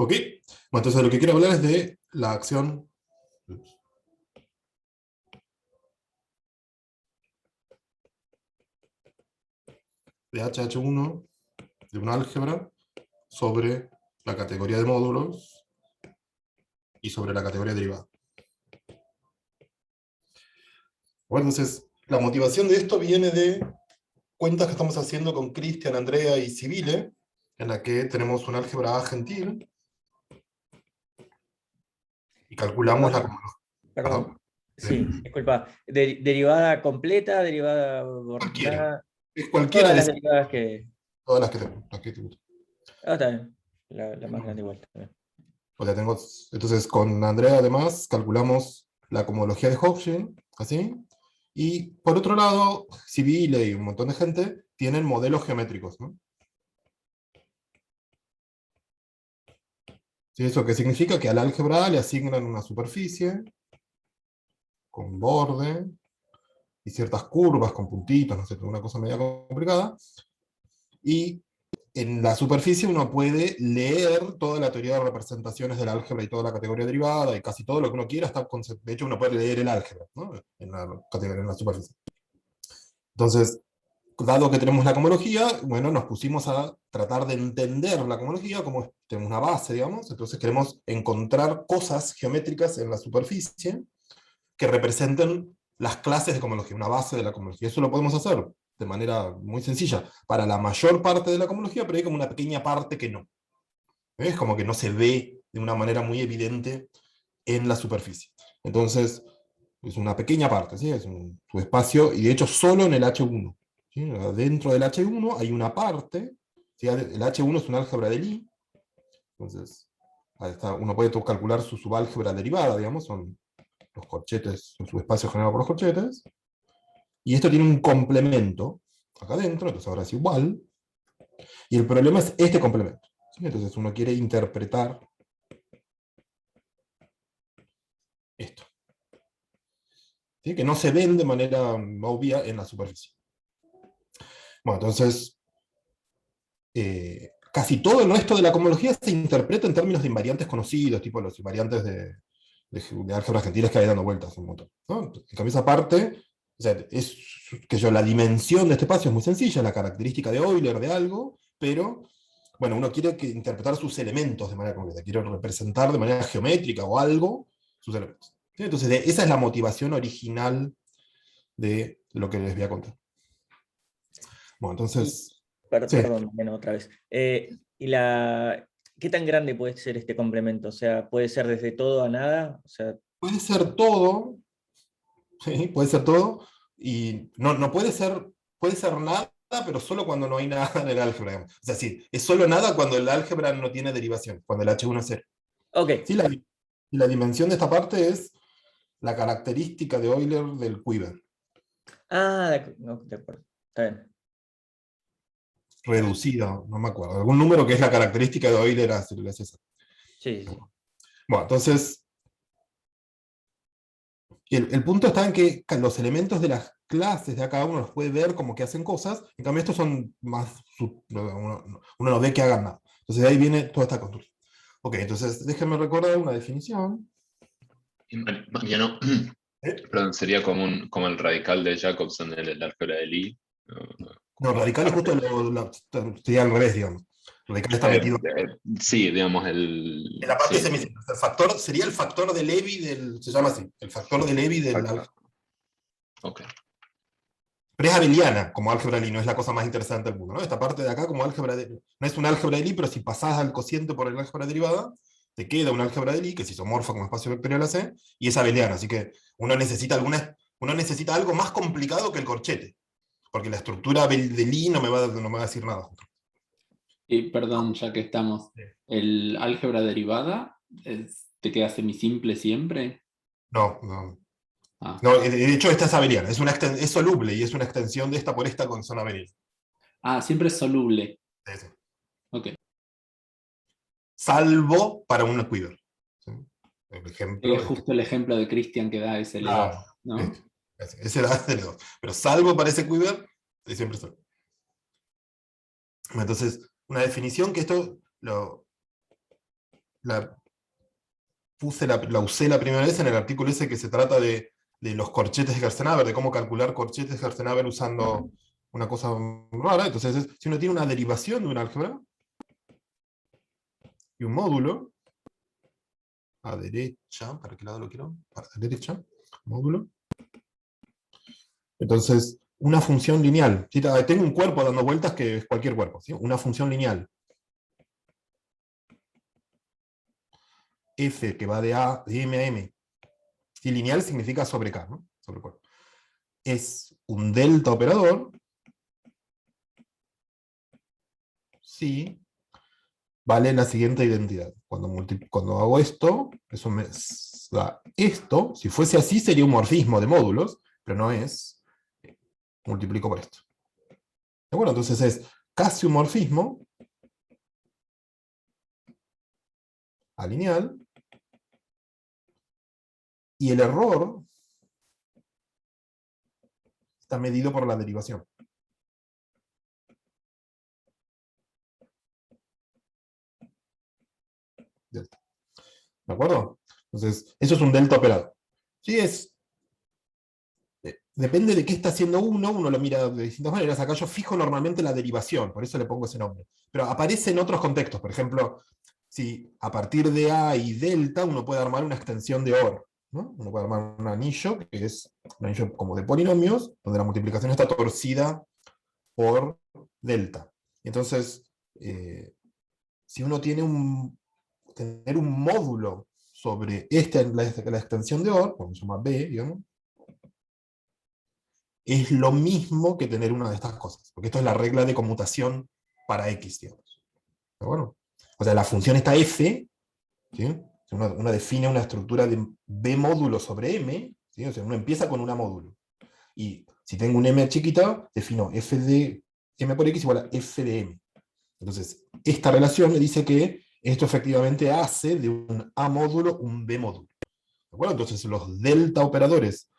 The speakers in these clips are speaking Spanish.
Ok, bueno, entonces lo que quiero hablar es de la acción de HH1 de un álgebra sobre la categoría de módulos y sobre la categoría derivada. Bueno, entonces, la motivación de esto viene de cuentas que estamos haciendo con Cristian, Andrea y Civile, en la que tenemos un álgebra A gentil y calculamos la Perdón, comunidad. perdón. Perdón. Sí, disculpa. Derivada completa, derivada Cualquiera. ordenada. Es cualquiera Todas de las esas, derivadas que. todas las que tengo, las que te gustan. Ah, está bien. La más grande igual. Está bien. O sea, tengo, entonces, con Andrea, además, calculamos la cohomología de Hopchin, así. Y por otro lado, Civile y un montón de gente tienen modelos geométricos, ¿no? ¿Sí? ¿Eso qué significa? Que al álgebra A le asignan una superficie con borde y ciertas curvas con puntitos, no sé, una cosa media complicada. Y en la superficie uno puede leer toda la teoría de representaciones del álgebra y toda la categoría derivada y casi todo lo que uno quiera. De hecho, uno puede leer el álgebra, ¿no? En la superficie. Entonces, dado que tenemos la cohomología, bueno, nos pusimos a tratar de entender la cohomología, como tenemos una base, digamos, entonces queremos encontrar cosas geométricas en la superficie que representen las clases de cohomología, una base de la cohomología. Eso lo podemos hacer de manera muy sencilla para la mayor parte de la cohomología, pero hay como una pequeña parte que no. Es como que no se ve de una manera muy evidente en la superficie. Entonces, es una pequeña parte, ¿sí? Es un subespacio, y de hecho solo en el H1. ¿Sí? Dentro del H1 hay una parte, ¿sí? El H1 es un álgebra de Lie, entonces ahí está, uno puede calcular su subálgebra derivada, digamos, son los corchetes, un subespacio generado por los corchetes, y esto tiene un complemento acá adentro, entonces ahora es igual, y el problema es este complemento. ¿Sí? Entonces uno quiere interpretar esto, ¿sí? Que no se ven de manera obvia en la superficie. Bueno, entonces, casi todo el resto de la cohomología se interpreta en términos de invariantes conocidos, tipo los invariantes de álgebras gentiles que hay dando vueltas un montón, ¿no? En cambio, esa parte, o sea, es que yo, la dimensión de este espacio es muy sencilla, la característica de Euler de algo, pero bueno, uno quiere interpretar sus elementos de manera concreta, quiere representar de manera geométrica o algo sus elementos. ¿Sí? Entonces, esa es la motivación original de lo que les voy a contar. Bueno, Y, entonces, sí, perdón, bueno, otra vez. ¿Qué tan grande puede ser este complemento? O sea, ¿puede ser desde todo a nada? O sea, puede ser todo, sí, puede ser todo, y no puede ser nada, pero solo cuando no hay nada en el álgebra, digamos. O sea, sí, es solo nada cuando el álgebra no tiene derivación, cuando el H1 es cero. ok. Sí, y la dimensión de esta parte es la característica de Euler del quiver, Ah, de acuerdo. Está bien. reducida, no me acuerdo, algún número que es la característica de Euler, es esa. Sí, sí, sí. Bueno, entonces, el punto está en que los elementos de las clases de cada uno los puede ver como que hacen cosas, en cambio estos son más, uno no ve que hagan nada. Entonces de ahí viene toda esta construcción. Ok, entonces déjenme recordar una definición. Y Mariano, ¿Eh? perdón, sería como el radical de Jacobson en el álgebra de Lie. No, Como radical es justo parte. sería al revés, digamos. Radical está metido Sí, digamos, en la parte sí. semicircular. El factor, sería el factor de Levi se llama así, el factor de Levi del álgebra. Ok. Pero es abeliana como álgebra de Lie, no es la cosa más interesante del mundo, ¿no? Esta parte de acá como álgebra no es un álgebra de Lie, pero si pasás al cociente por el álgebra derivada, te queda un álgebra de Lie que se isomorfa como espacio vectorial AC, y es abeliana, así que uno necesita algo más complicado que el corchete, porque la estructura de Lie no me va a decir nada. Y perdón, ya que estamos, Sí. ¿el álgebra derivada te queda semisimple siempre? No, no. Ah. No, de hecho, esta es abeliana, es soluble y es una extensión de esta por esta con zona abeliana. Siempre es soluble. Sí. Ok. Salvo para un quiver. ¿Sí? El ejemplo Es es que, justo el ejemplo de Christian que da ese L2, claro, ¿no? ese da de los. Pero salvo para ese quiver, es siempre solo. Entonces, una definición que esto la usé la primera vez en el artículo ese que se trata de los corchetes de Gerstenhaber, de cómo calcular corchetes de Gerstenhaber usando una cosa rara. Entonces, si uno tiene una derivación de un álgebra y un módulo, a derecha, ¿para qué lado lo quiero? Para la derecha, módulo. Entonces, una función lineal. ¿Sí? Tengo un cuerpo dando vueltas que es cualquier cuerpo, ¿sí? Una función lineal. F que va de M a M. Y lineal significa sobre K, ¿no? Sobre cuerpo. Es un delta operador si vale la siguiente identidad. Cuando hago esto, eso me da esto. Si fuese así, sería un morfismo de módulos, pero no es. Multiplico por esto. Bueno, entonces es casi un morfismo alineal, y el error está medido por la derivación. Delta. ¿De acuerdo? Entonces, eso es un delta operado. Sí, depende de qué está haciendo uno lo mira de distintas maneras. Acá yo fijo normalmente la derivación, por eso le pongo ese nombre. Pero aparece en otros contextos. Por ejemplo, si a partir de A y delta uno puede armar una extensión de OR, ¿no? Uno puede armar un anillo, que es un anillo como de polinomios, donde la multiplicación está torcida por delta. Entonces, si uno tiene tener un módulo sobre la extensión de OR, como se llama B, digamos, es lo mismo que tener una de estas cosas, porque esto es la regla de conmutación para X, digamos. ¿Pero bueno? O sea, la función esta F, ¿sí? Uno define una estructura de B módulo sobre M, ¿sí? O sea, uno empieza con una módulo. Y si tengo un M chiquita, defino F de M por X igual a F de M. Entonces, esta relación me dice que esto efectivamente hace de un A módulo un B módulo. ¿De acuerdo? Entonces, los delta operadores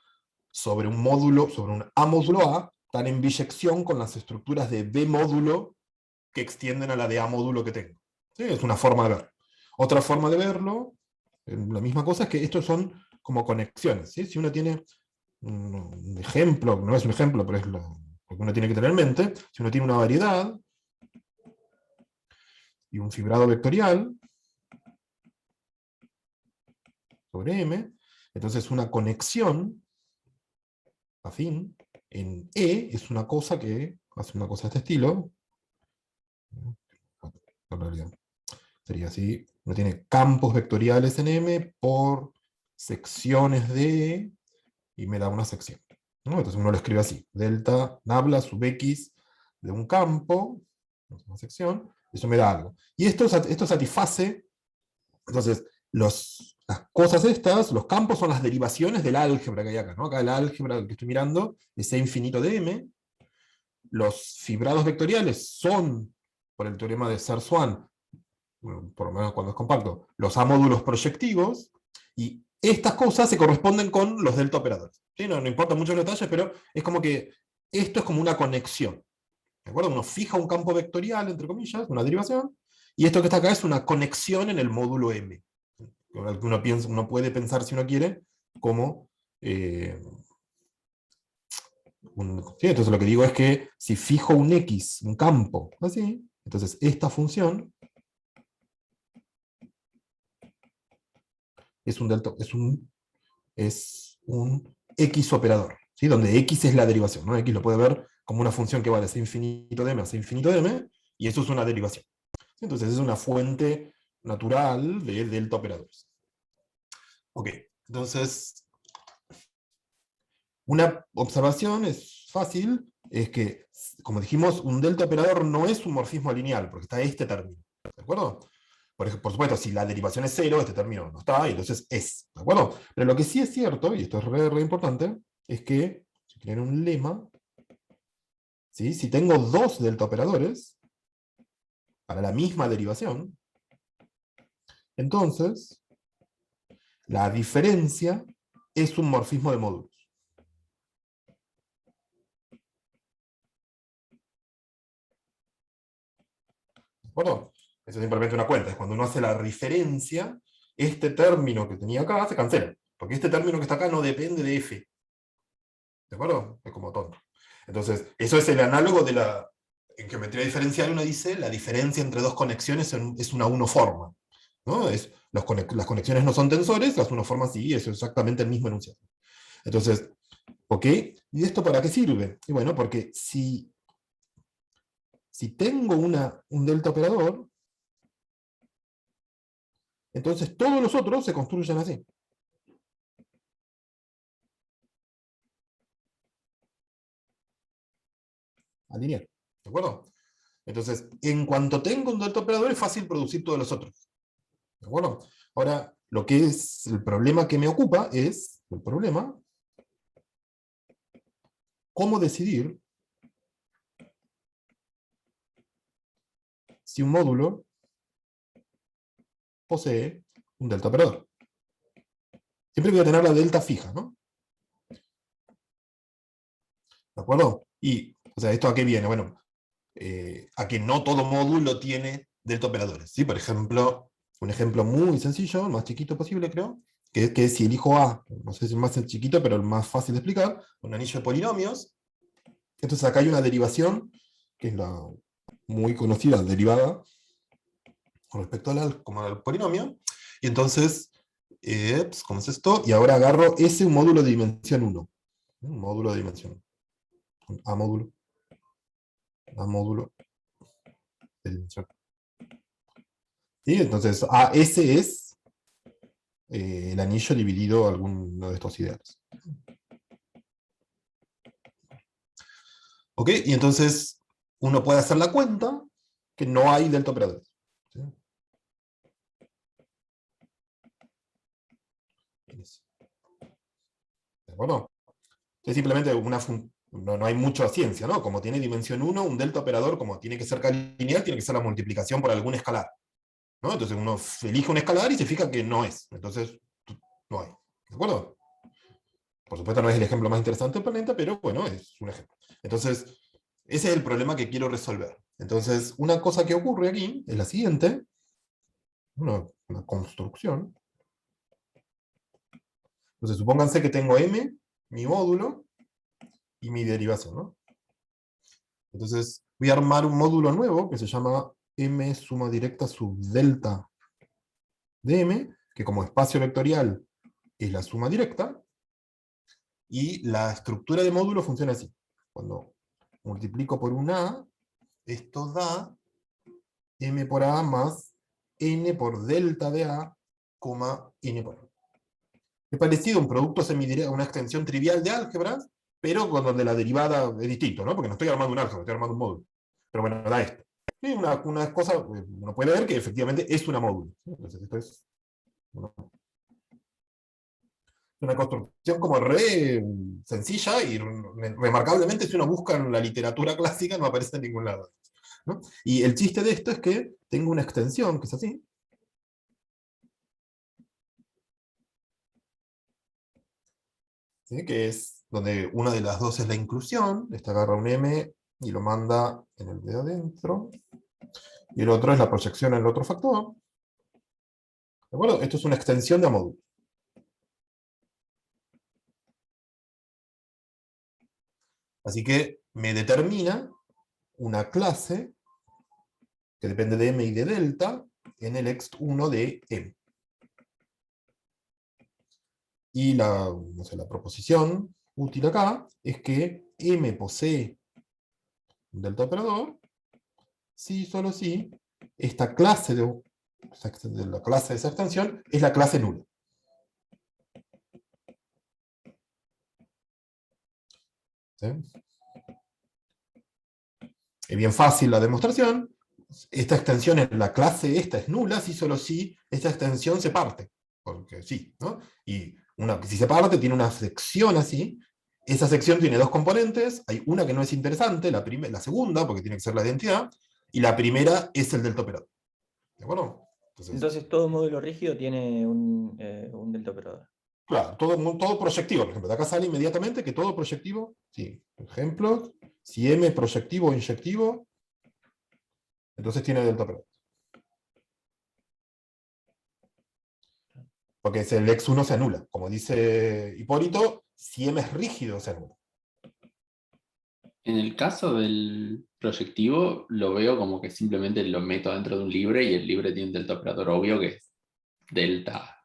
sobre un módulo, sobre un A módulo A, están en biyección con las estructuras de B módulo que extienden a la de A módulo que tengo. ¿Sí? Es una forma de verlo. Otra forma de verlo, la misma cosa, es que estos son como conexiones. ¿Sí? Si uno tiene un ejemplo, no es un ejemplo, pero es lo que uno tiene que tener en mente, si uno tiene una variedad y un fibrado vectorial sobre M, entonces una conexión afín en E es una cosa que hace una cosa de este estilo. En realidad sería así. Uno tiene campos vectoriales en M por secciones de E y me da una sección, ¿no? Entonces uno lo escribe así: delta nabla sub X de un campo, una sección, eso me da algo. Y esto satisface, entonces, las cosas estas, los campos son las derivaciones del álgebra que hay acá, ¿no? Acá el álgebra que estoy mirando es E infinito de M. Los fibrados vectoriales son, por el teorema de Serre-Swann, bueno, por lo menos cuando es compacto, los A módulos proyectivos, y estas cosas se corresponden con los delta operadores. ¿Sí? No importa mucho los detalles, pero es como que esto es como una conexión. ¿De acuerdo? Uno fija un campo vectorial, entre comillas, una derivación, y esto que está acá es una conexión en el módulo M. Uno puede pensar, si uno quiere, como ¿sí? Entonces lo que digo es que si fijo un X, un campo, así, entonces esta función es un X operador, ¿sí? Donde X es la derivación, ¿no? X lo puede ver como una función que va de C infinito de M a C infinito de M, y eso es una derivación. Entonces es una fuente natural de delta operadores. Ok, entonces una observación es fácil, es que, como dijimos, un delta operador no es un morfismo lineal, porque está este término, ¿de acuerdo? Por supuesto, si la derivación es cero, este término no está, y entonces es, ¿de acuerdo? Pero lo que sí es cierto, y esto es re importante, es que, si tienen un lema, ¿sí? Si tengo dos delta operadores, para la misma derivación, entonces, la diferencia es un morfismo de módulos. ¿De acuerdo? Eso es simplemente una cuenta. Es cuando uno hace la diferencia, este término que tenía acá se cancela. Porque este término que está acá no depende de f. ¿De acuerdo? Es como tonto. Entonces, eso es el análogo de la... En geometría diferencial uno dice, la diferencia entre dos conexiones es una unoforma. ¿No? Las conexiones no son tensores, las unoformas sí, eso es exactamente el mismo enunciado. Entonces, ¿ok? ¿Y esto para qué sirve? Y bueno, porque si tengo un delta operador, entonces todos los otros se construyen así. Alinear. ¿De acuerdo? Entonces, en cuanto tengo un delta operador, es fácil producir todos los otros. ¿De acuerdo? Ahora, lo que es el problema que me ocupa es el problema cómo decidir si un módulo posee un delta operador. Siempre voy a tener la delta fija, ¿no? ¿De acuerdo? Y, o sea, ¿esto a qué viene? Bueno, a que no todo módulo tiene delta operadores. ¿Sí? Por ejemplo, un ejemplo muy sencillo, el más chiquito posible, creo, que es si elijo A, no sé si es más chiquito, pero el más fácil de explicar, un anillo de polinomios. Entonces acá hay una derivación, que es la muy conocida derivada, con respecto como al polinomio, y entonces, ¿cómo es esto? Y ahora agarro un módulo de dimensión 1. Un módulo de dimensión 1. Un A módulo de dimensión. ¿Sí? Entonces, ese es el anillo dividido alguno de estos ideales. ¿Ok? Y entonces uno puede hacer la cuenta que no hay delta operadores. ¿Sí? ¿De acuerdo? Es simplemente no hay mucha ciencia, ¿no? Como tiene dimensión 1, un delta operador, como tiene que ser lineal, tiene que ser la multiplicación por algún escalar. ¿No? Entonces uno elige un escalar y se fija que no es. Entonces, no hay. ¿De acuerdo? Por supuesto no es el ejemplo más interesante del planeta, pero bueno, es un ejemplo. Entonces, ese es el problema que quiero resolver. Entonces, una cosa que ocurre aquí es la siguiente. Una construcción. Entonces, supónganse que tengo M, mi módulo, y mi derivación, ¿no? Entonces, voy a armar un módulo nuevo que se llama M suma directa sub delta de M, que como espacio vectorial es la suma directa, y la estructura de módulo funciona así. Cuando multiplico por un A, esto da M por A más N por delta de A, N por A. Es parecido a un producto semidirecto, a una extensión trivial de álgebras, pero con donde la derivada es distinto, ¿no? Porque no estoy armando un álgebra, estoy armando un módulo. Pero bueno, da esto. Y una cosa, uno puede ver que efectivamente es una módulo. Entonces esto es una construcción como re sencilla y remarcablemente si uno busca en la literatura clásica no aparece en ningún lado. ¿No? Y el chiste de esto es que tengo una extensión que es así. ¿Sí? Que es donde una de las dos es la inclusión. Esta agarra un M y lo manda en el de adentro. Y el otro es la proyección en el otro factor. ¿De acuerdo? Esto es una extensión de a módulo. Así que me determina una clase que depende de M y de delta en el ext1 de M. Y la proposición útil acá es que M posee un delta operador si, solo si, esta clase de la clase de esa extensión es la clase nula. ¿Sí? Es bien fácil la demostración. Esta extensión en la clase esta es nula si solo si esta extensión se parte. Porque sí, ¿no? Y si se parte tiene una sección así. Esa sección tiene dos componentes. Hay una que no es interesante, la segunda, porque tiene que ser la identidad, y la primera es el delta operador. ¿De acuerdo? Entonces todo módulo rígido tiene un delta operador. Claro, todo proyectivo, por ejemplo. De acá sale inmediatamente que todo proyectivo, sí. Ejemplo, si M es proyectivo o inyectivo, entonces tiene delta operador. Porque el x1 se anula. Como dice Hipólito, si M es rígido, se anula. En el caso del proyectivo, lo veo como que simplemente lo meto dentro de un libre y el libre tiene un delta operador obvio que es delta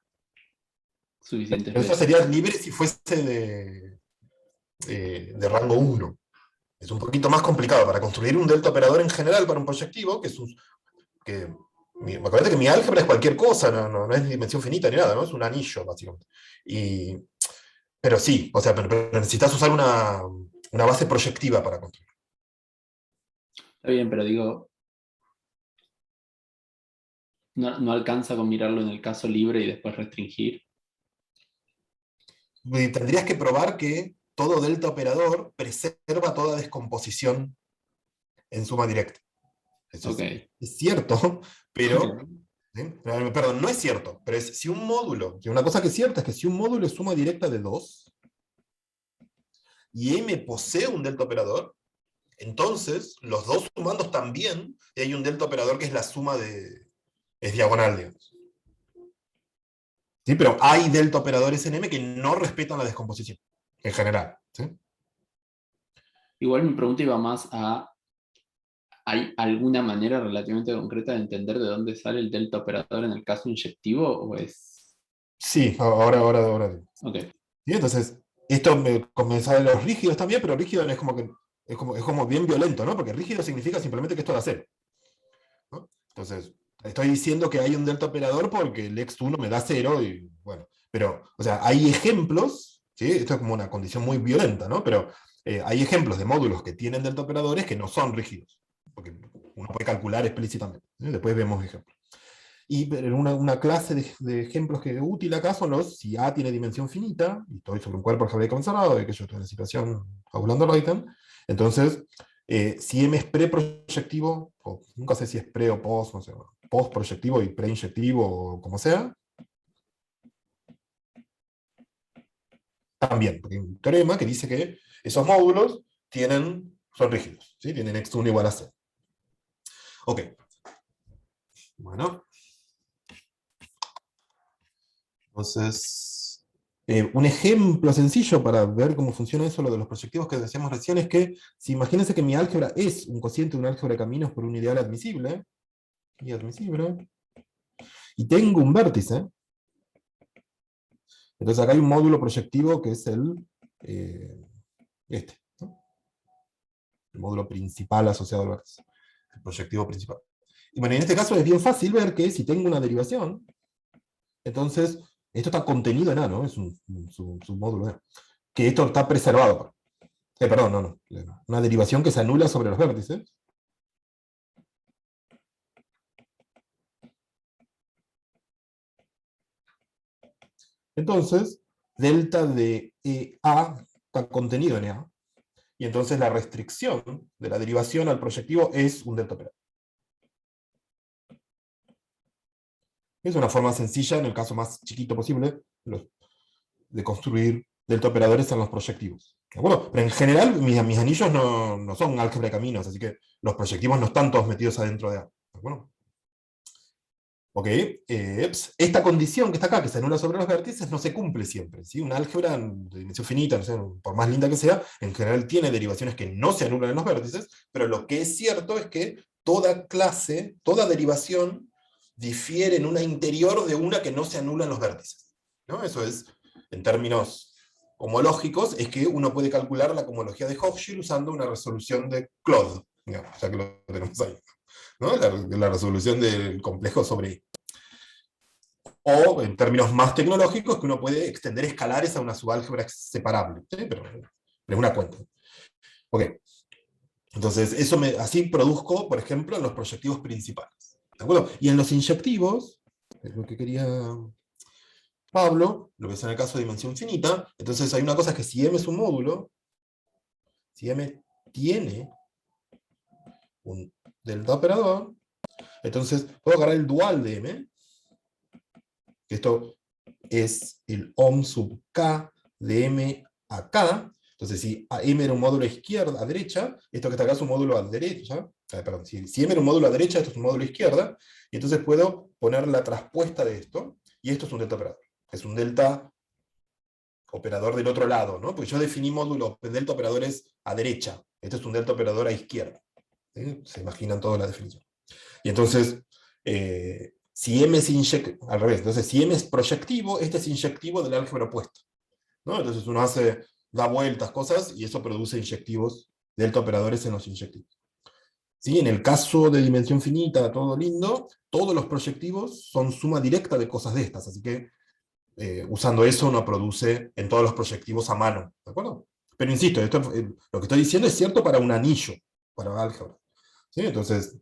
suficientes Pero eso veces. sería libre si fuese de rango 1. Es un poquito más complicado para construir un delta operador en general para un proyectivo, acuérdate que mi álgebra es cualquier cosa, no es dimensión finita ni nada, ¿no? Es un anillo, básicamente. Pero sí, o sea, pero necesitas usar una base proyectiva para construir. Está bien, pero digo, no alcanza con mirarlo en el caso libre y después restringir. Y tendrías que probar que todo delta operador preserva toda descomposición en suma directa. Eso Ok. es cierto, pero... Ok. ¿sí? Perdón, no es cierto, pero si un módulo, una cosa que es cierta es que si un módulo es suma directa de 2 y M posee un delta operador, entonces los dos sumandos también, y hay un delta operador que es la suma es diagonal, digamos. ¿Sí? Pero hay delta operadores en M que no respetan la descomposición, en general. ¿Sí? Igual mi pregunta iba más a, ¿hay alguna manera relativamente concreta de entender de dónde sale el delta operador en el caso inyectivo o es...? Sí, ahora. Ok. ¿Sí? Entonces, esto me comenzó de los rígidos también, pero rígido no es como que es como bien violento, ¿no? Porque rígido significa simplemente que esto da cero, ¿no? Entonces, estoy diciendo que hay un delta operador porque el x1 me da cero y bueno, pero, o sea, hay ejemplos, ¿sí? Esto es como una condición muy violenta, ¿no? Pero hay ejemplos de módulos que tienen delta operadores que no son rígidos, porque uno puede calcular explícitamente, ¿sí? Después vemos ejemplos. Y una clase de ejemplos que es útil acá son si A tiene dimensión finita, y estoy sobre un cuerpo algebraico conservado, de que yo estoy en la situación fabulando Reiten, entonces, si M es preproyectivo, o nunca sé si es pre o post, no sé, post proyectivo y preinyectivo, o como sea, también, porque hay un teorema que dice que esos módulos son rígidos, ¿sí? Tienen x1 igual a 0. Ok. Bueno. Entonces, un ejemplo sencillo para ver cómo funciona eso, lo de los proyectivos que decíamos recién, es que si imagínense que mi álgebra es un cociente de un álgebra de caminos por un ideal admisible, y tengo un vértice, entonces acá hay un módulo proyectivo que es ¿no? El módulo principal asociado al vértice, el proyectivo principal. Y bueno, en este caso es bien fácil ver que si tengo una derivación, entonces esto está contenido en A, ¿no? Es un módulo de A. Que esto está preservado. Perdón, no. Una derivación que se anula sobre los vértices. Entonces, delta de EA está contenido en EA. Y entonces la restricción de la derivación al proyectivo es un delta operador. Es una forma sencilla, en el caso más chiquito posible, de construir delta operadores en los proyectivos. ¿De acuerdo? Pero en general, mis anillos no son álgebra de caminos, así que los proyectivos no están todos metidos adentro de A. ¿De acuerdo? Ok, esta condición que está acá, que se anula sobre los vértices, no se cumple siempre. ¿Sí? Una álgebra de dimensión finita, no sé, por más linda que sea, en general tiene derivaciones que no se anulan en los vértices, pero lo que es cierto es que toda clase, toda derivación, difiere en una interior de una que no se anula en los vértices. ¿No? Eso es, en términos homológicos, es que uno puede calcular la cohomología de Hochschild usando una resolución de Claude, digamos, ya que lo tenemos ahí. ¿No? La resolución del complejo sobre I. O, en términos más tecnológicos, que uno puede extender escalares a una subálgebra separable. ¿Sí? Pero es una cuenta. Ok. Entonces, así produzco, por ejemplo, en los proyectivos principales. ¿De acuerdo? Y en los inyectivos, es lo que quería Pablo, lo que es en el caso de dimensión finita, entonces hay una cosa que si M es un módulo, si M tiene un delta operador, entonces puedo agarrar el dual de M, que esto es el ohm sub k de M a K. Entonces, si M era un módulo a derecha, esto que está acá es un módulo a derecha. Perdón, si M era un módulo a derecha, esto es un módulo a izquierda. Y entonces puedo poner la traspuesta de esto, y esto es un delta operador. es un delta operador del otro lado, ¿no? Porque yo definí módulo delta operadores a derecha, este es un delta operador a izquierda. ¿Sí? Se imaginan toda la definición. Y entonces, si M es inyectivo, al revés, entonces si M es proyectivo, este es inyectivo del álgebra opuesta, ¿no? Entonces uno da vueltas, cosas, y eso produce inyectivos, delta operadores en los inyectivos. ¿Sí? En el caso de dimensión finita, todo lindo, todos los proyectivos son suma directa de cosas de estas, así que usando eso uno produce en todos los proyectivos a mano, ¿de acuerdo? Pero insisto, lo que estoy diciendo es cierto para un anillo, para álgebra. ¿Sí? Entonces,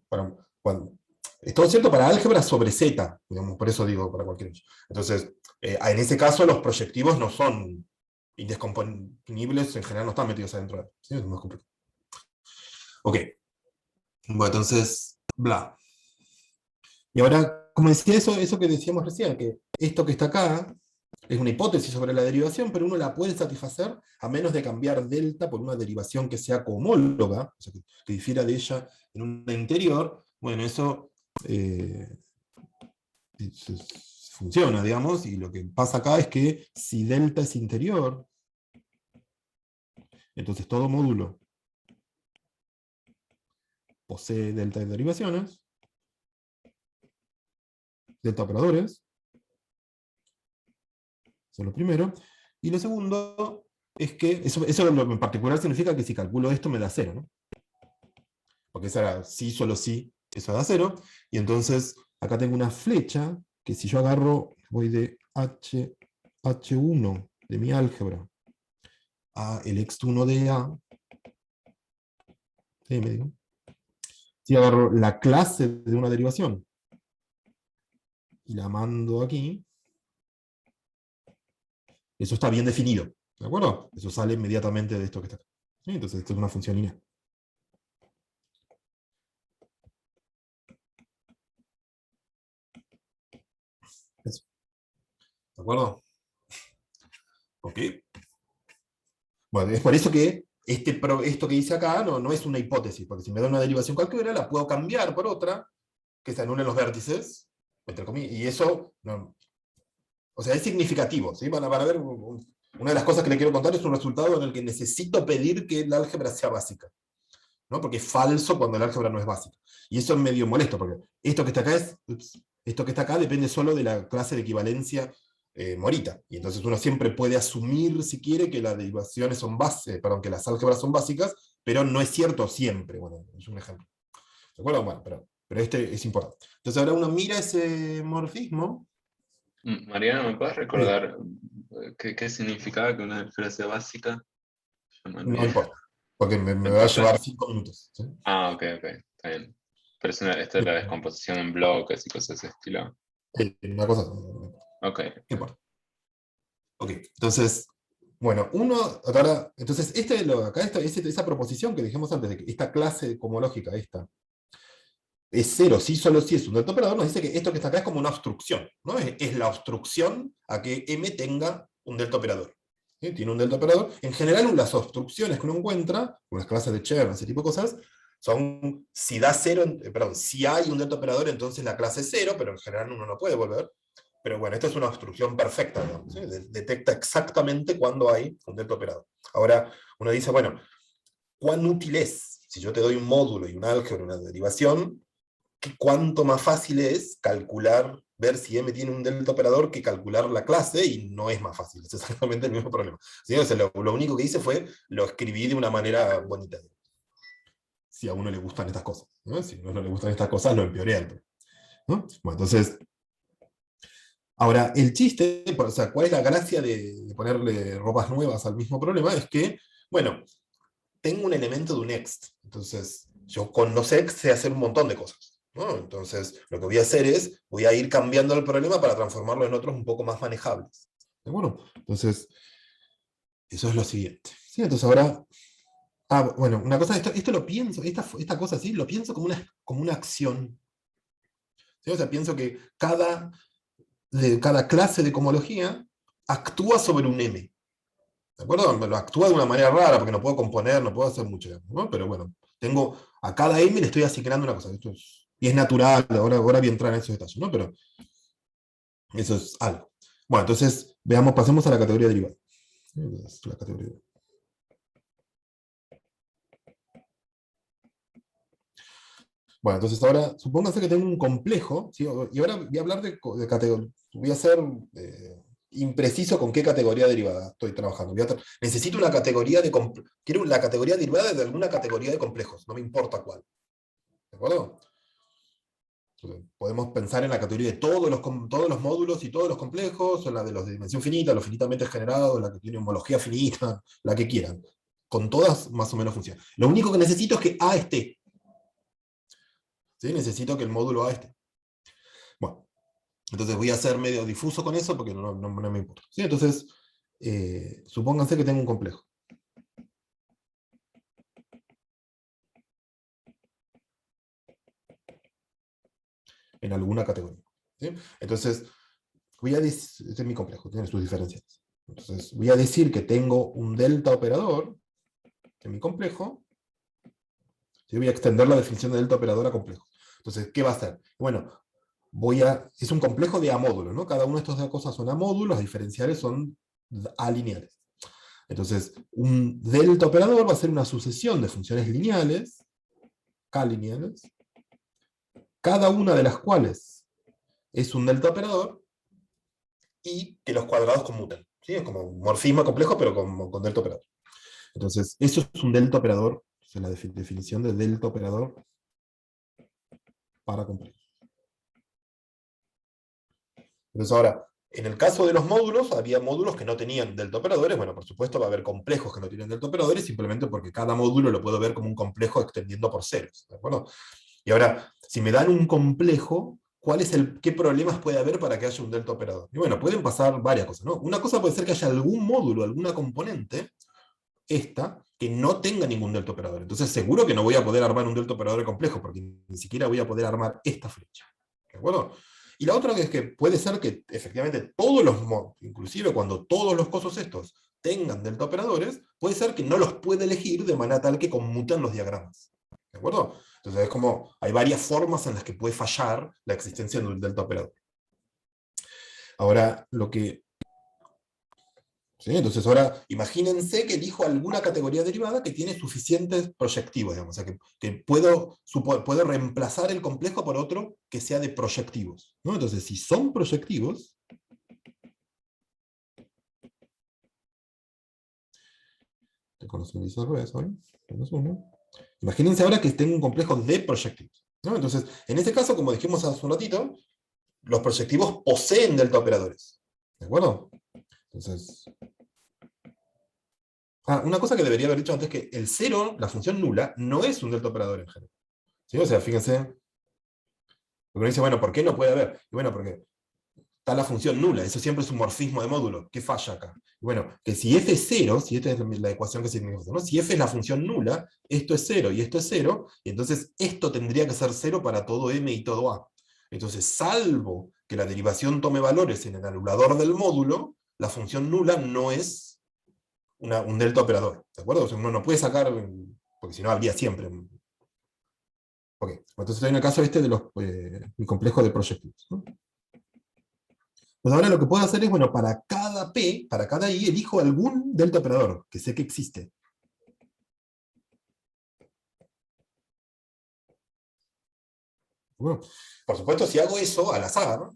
es todo cierto para álgebra sobre Z, digamos, por eso digo para cualquier anillo. Entonces, en ese caso los proyectivos no son indescomponibles, en general no están metidos adentro de él. ¿Sí? Es más complicado. Ok. Bueno, entonces, bla. Y ahora, como decía eso que decíamos recién, que esto que está acá es una hipótesis sobre la derivación, pero uno la puede satisfacer a menos de cambiar delta por una derivación que sea cohomóloga, o sea, que difiera de ella en una interior. Bueno, eso funciona, digamos, y lo que pasa acá es que si delta es interior, entonces todo módulo posee delta de derivaciones, delta operadores, eso es lo primero. Y lo segundo es que, eso en particular significa que si calculo esto me da 0, ¿no? Porque eso era sí, solo sí, eso da 0. Y entonces acá tengo una flecha que si yo agarro, voy de H1 de mi álgebra a el x1 de A, M, digo, si agarro la clase de una derivación y la mando aquí, eso está bien definido, ¿de acuerdo? Eso sale inmediatamente de esto que está acá. ¿Sí? Entonces esto es una función lineal. Eso. ¿De acuerdo? Ok. Bueno, es por eso que esto que hice acá no es una hipótesis, porque si me da una derivación cualquiera, la puedo cambiar por otra, que se anulen los vértices, entre comillas, y eso, no, o sea, es significativo, ¿sí? Van a ver, una de las cosas que le quiero contar es un resultado en el que necesito pedir que el álgebra sea básica, ¿no? Porque es falso cuando el álgebra no es básica. Y eso es medio molesto, porque esto que está acá esto que está acá depende solo de la clase de equivalencia morita. Y entonces uno siempre puede asumir, si quiere, que las derivaciones son que las álgebras son básicas, pero no es cierto siempre. Bueno, es un ejemplo. ¿De acuerdo? Bueno, pero este es importante. Entonces ahora uno mira ese morfismo. Mariano, ¿me puedes Sí, recordar qué significaba que una álgebra sea básica? Yo me no olvidé. importa, porque ¿No me va a importa? llevar 5 minutos. ¿Sí? Ah, ok, está bien. Pero esto es la descomposición en bloques y cosas de ese estilo. Una cosa, Ok. no importa. Ok, entonces, bueno, ahora, entonces, esa proposición que dijimos antes, de que esta clase comológica, esta, es cero, sí, solo sí es un delta operador, nos dice que esto que está acá es como una obstrucción, ¿no? Es la obstrucción a que M tenga un delta operador. ¿Sí? Tiene un delta operador. En general, las obstrucciones que uno encuentra, unas clases de Chern, ese tipo de cosas, son, si da cero, perdón, si hay un delta operador, entonces la clase es cero, pero en general uno no puede volver. Pero bueno, esta es una obstrucción perfecta, ¿no? ¿Sí? Detecta exactamente cuándo hay un delta operador. Ahora, uno dice, bueno, ¿cuán útil es? Si yo te doy un módulo y un álgebra, una derivación, ¿cuánto más fácil es calcular, ver si M tiene un delta operador que calcular la clase? Y no es más fácil, es exactamente el mismo problema. ¿Sí? O sea, lo único que hice fue, lo escribí de una manera bonita. Si a uno le gustan estas cosas, ¿no? Si a uno no le gustan estas cosas, lo empeoré al problema, ¿no? Bueno, entonces, ahora, el chiste, o sea, ¿cuál es la gracia de ponerle ropas nuevas al mismo problema? Es que, bueno, tengo un elemento de un ext. Entonces, yo con los ext sé hacer un montón de cosas, ¿no? Entonces, lo que voy a hacer es, voy a ir cambiando el problema para transformarlo en otros un poco más manejables. Bueno, entonces, eso es lo siguiente. ¿Sí? Entonces ahora, bueno, una cosa, esto lo pienso, esta cosa así, lo pienso como una acción. ¿Sí? O sea, pienso que cada clase de cohomología actúa sobre un M. ¿De acuerdo? Lo actúa de una manera rara, porque no puedo componer, no puedo hacer mucho, ¿no? Pero bueno, a cada M le estoy asignando una cosa. Y es natural, ahora voy a entrar en esos detalles, ¿no? Pero eso es algo. Bueno, entonces, veamos, pasemos a la categoría derivada. Es la categoría derivada. Bueno, entonces ahora, supónganse que tengo un complejo, ¿sí? Y ahora voy a hablar de categoría, voy a ser impreciso con qué categoría derivada estoy trabajando. Necesito una categoría quiero la categoría derivada de alguna categoría de complejos, no me importa cuál. ¿De acuerdo? Entonces, podemos pensar en la categoría de todos los módulos y todos los complejos, o la de los de dimensión finita, los finitamente generados, la que tiene homología finita, la que quieran. Con todas más o menos funciona. Lo único que necesito es que A esté. ¿Sí? Necesito que el módulo A esté. Bueno, entonces voy a ser medio difuso con eso porque no me importa. ¿Sí? Entonces, supónganse que tengo un complejo. En alguna categoría. ¿Sí? Entonces, este es mi complejo, tiene sus diferencias. Entonces, voy a decir que tengo un delta operador en mi complejo. ¿Sí? Voy a extender la definición de delta operador a complejo. Entonces, ¿qué va a hacer? Bueno, es un complejo de A módulos, ¿no? Cada una de estas dos cosas son A módulos, las diferenciales son A lineales. Entonces, un delta operador va a ser una sucesión de funciones lineales, K lineales, cada una de las cuales es un delta operador, y que los cuadrados conmutan. ¿Sí? Es como un morfismo complejo, pero con delta operador. Entonces, eso es un delta operador, es la definición de delta operador para complejos. Entonces ahora, en el caso de los módulos, había módulos que no tenían delta operadores. Bueno, por supuesto va a haber complejos que no tienen delta operadores, simplemente porque cada módulo lo puedo ver como un complejo extendiendo por ceros. ¿De acuerdo? Y ahora, si me dan un complejo, ¿qué problemas puede haber para que haya un delta operador? Y bueno, pueden pasar varias cosas, ¿no? Una cosa puede ser que haya algún módulo, alguna componente, que no tenga ningún delta operador. Entonces seguro que no voy a poder armar un delta operador complejo, porque ni siquiera voy a poder armar esta flecha. ¿De acuerdo? Y la otra es que puede ser que efectivamente inclusive cuando todos los cosos estos tengan delta operadores, puede ser que no los pueda elegir de manera tal que conmutan los diagramas. ¿De acuerdo? Entonces es como, hay varias formas en las que puede fallar la existencia de un delta operador. Ahora, ¿sí? Entonces ahora, imagínense que elijo alguna categoría derivada que tiene suficientes proyectivos, digamos, o sea, que puedo reemplazar el complejo por otro que sea de proyectivos, ¿no? Entonces, si son proyectivos, imagínense ahora que tengo un complejo de proyectivos, ¿no? Entonces, en este caso, como dijimos hace un ratito, los proyectivos poseen delta operadores, ¿de acuerdo? Entonces, una cosa que debería haber dicho antes es que el 0, la función nula, no es un delta operador en general. ¿Sí? O sea, fíjense, porque uno dice, bueno, ¿por qué no puede haber? Y bueno, porque está la función nula, eso siempre es un morfismo de módulo. ¿Qué falla acá? Y bueno, que si f es 0, si esta es la ecuación que significa, ¿no? Si f es la función nula, esto es 0 y esto es 0, y entonces esto tendría que ser 0 para todo m y todo a. Entonces, salvo que la derivación tome valores en el anulador del módulo, la función nula no es un delta operador, ¿de acuerdo? O sea, uno no puede sacar, porque si no habría siempre. Ok, entonces hay un caso de el complejo de proyectivos, ¿no? Pues ahora lo que puedo hacer es, bueno, para cada P, para cada I, elijo algún delta operador, que sé que existe. Bueno, por supuesto, si hago eso al azar,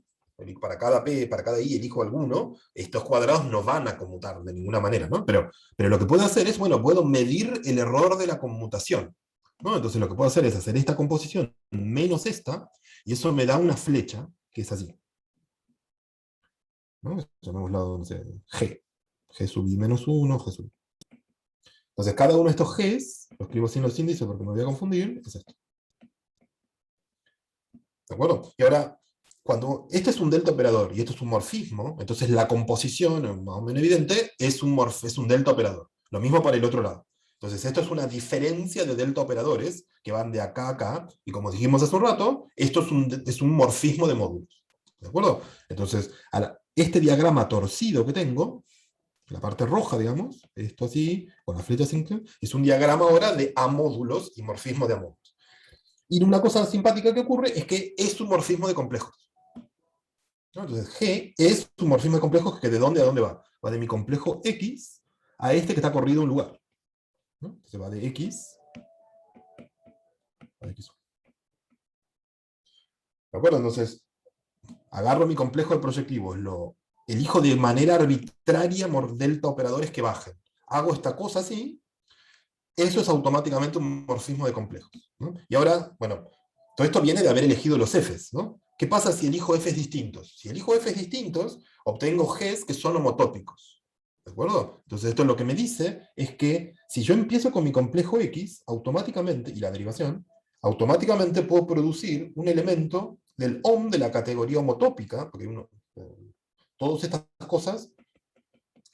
para cada P, para cada I elijo alguno, estos cuadrados no van a conmutar de ninguna manera, ¿no? Pero lo que puedo hacer es, bueno, puedo medir el error de la conmutación, ¿no? Entonces lo que puedo hacer es hacer esta composición menos esta, y eso me da una flecha que es así, ¿no? Llamémosla, no sé, G. G sub I menos 1, G sub I. Entonces cada uno de estos Gs, lo escribo sin los índices porque me voy a confundir, es esto. ¿De acuerdo? Y ahora, cuando este es un delta operador y esto es un morfismo, entonces la composición, más o menos evidente, es un delta operador. Lo mismo para el otro lado. Entonces esto es una diferencia de delta operadores que van de acá a acá, y como dijimos hace un rato, esto es un morfismo de módulos. ¿De acuerdo? Entonces, este diagrama torcido que tengo, la parte roja, digamos, esto así, con la flecha sin, es un diagrama ahora de amódulos y morfismo de amódulos. Y una cosa simpática que ocurre es que es un morfismo de complejos. ¿no? Entonces G es un morfismo de complejos que de dónde a dónde va. Va de mi complejo X a este que está corrido un lugar, ¿no? Entonces va de X a X1. ¿De acuerdo? Entonces, agarro mi complejo de proyectivos, lo elijo de manera arbitraria delta operadores que bajen. Hago esta cosa así, eso es automáticamente un morfismo de complejos, ¿no? Y ahora, bueno, todo esto viene de haber elegido los Fs, ¿no? ¿Qué pasa si elijo Fs distintos? Si elijo Fs distintos, obtengo Gs que son homotópicos. ¿De acuerdo? Entonces esto lo que me dice es que si yo empiezo con mi complejo X, automáticamente, y la derivación, automáticamente puedo producir un elemento del OM de la categoría homotópica, porque todas estas cosas,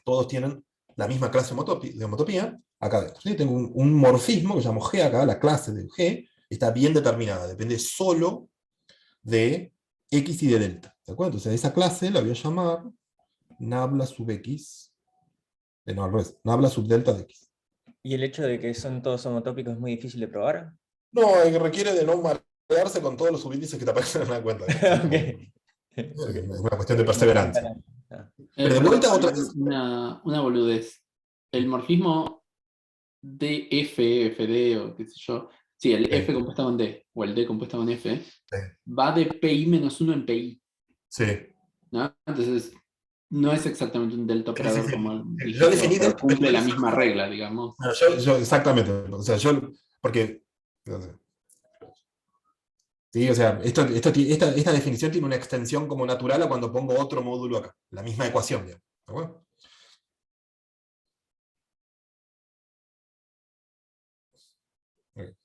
todos tienen la misma clase de homotopía acá adentro. ¿Sí? Tengo un morfismo que llamo G acá, la clase de G, está bien determinada, depende solo de X y de delta. ¿De acuerdo? Entonces a esa clase la voy a llamar nabla sub X, no, al revés, nabla sub delta de X. ¿Y el hecho de que son todos homotópicos es muy difícil de probar? No, requiere de no marearse con todos los subíndices que te aparecen en la cuenta. Ok. Es una cuestión de perseverancia. Ah. Pero de vuelta otra vez. Una boludez. El morfismo DF, FD o qué sé yo. Sí, el Sí. F compuesto con D o el D compuesto con F Sí. va de PI-1 en PI. Sí. ¿No? Entonces, no es exactamente un delta operador Sí. como Yo dijiste, definí pero delta, cumple la misma regla, digamos. Bueno, exactamente. O sea, porque. No sé. Sí, o sea, esta definición tiene una extensión como natural a cuando pongo otro módulo acá. La misma ecuación, digamos. ¿De acuerdo? Ok.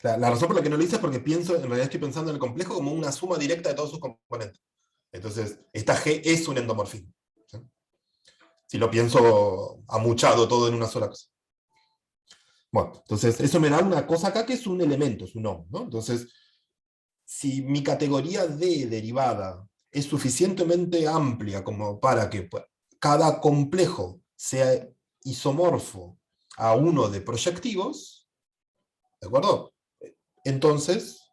La razón por la que no lo hice es porque en realidad estoy pensando en el complejo como una suma directa de todos sus componentes. Entonces, esta G es un endomorfismo. ¿Sí? Si lo pienso amuchado todo en una sola cosa. Bueno, entonces eso me da una cosa acá que es un elemento, es un OM, ¿no? Entonces, si mi categoría D derivada es suficientemente amplia como para que cada complejo sea isomorfo a uno de proyectivos, ¿de acuerdo? Entonces,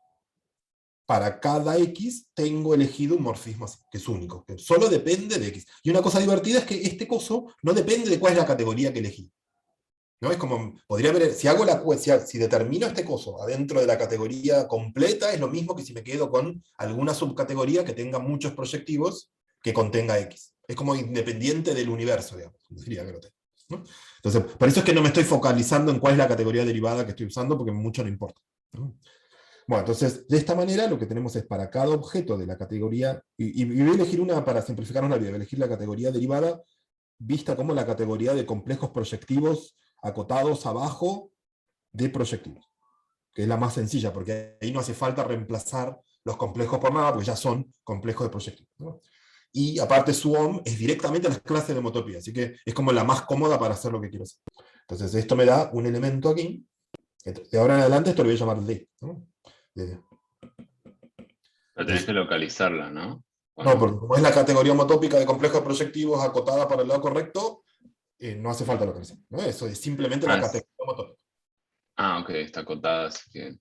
para cada X tengo elegido un morfismo así, que es único, que solo depende de X. Y una cosa divertida es que este coso no depende de cuál es la categoría que elegí. ¿No? Es como, podría haber, si determino este coso adentro de la categoría completa, es lo mismo que si me quedo con alguna subcategoría que tenga muchos proyectivos que contenga X. Es como independiente del universo, digamos, diría Grote, ¿no? Entonces, por eso es que no me estoy focalizando en cuál es la categoría derivada que estoy usando, porque mucho no importa, ¿no? Bueno, entonces, de esta manera lo que tenemos es para cada objeto de la categoría, y voy a elegir una para simplificar una vida, voy a elegir la categoría derivada vista como la categoría de complejos proyectivos acotados abajo de proyectivos, que es la más sencilla, porque ahí no hace falta reemplazar los complejos por nada, porque ya son complejos de proyectivos, ¿no? Y aparte su OM es directamente las clases de homotopía, así que es como la más cómoda para hacer lo que quiero hacer. Entonces esto me da un elemento aquí, de ahora en adelante esto lo voy a llamar D, ¿no? D. Pero tenés que localizarla, ¿no? No, porque como es la categoría homotópica de complejos proyectivos acotada para el lado correcto, no hace falta localizar, ¿no? Eso es simplemente la categoría homotópica. Ok, está acotada, así que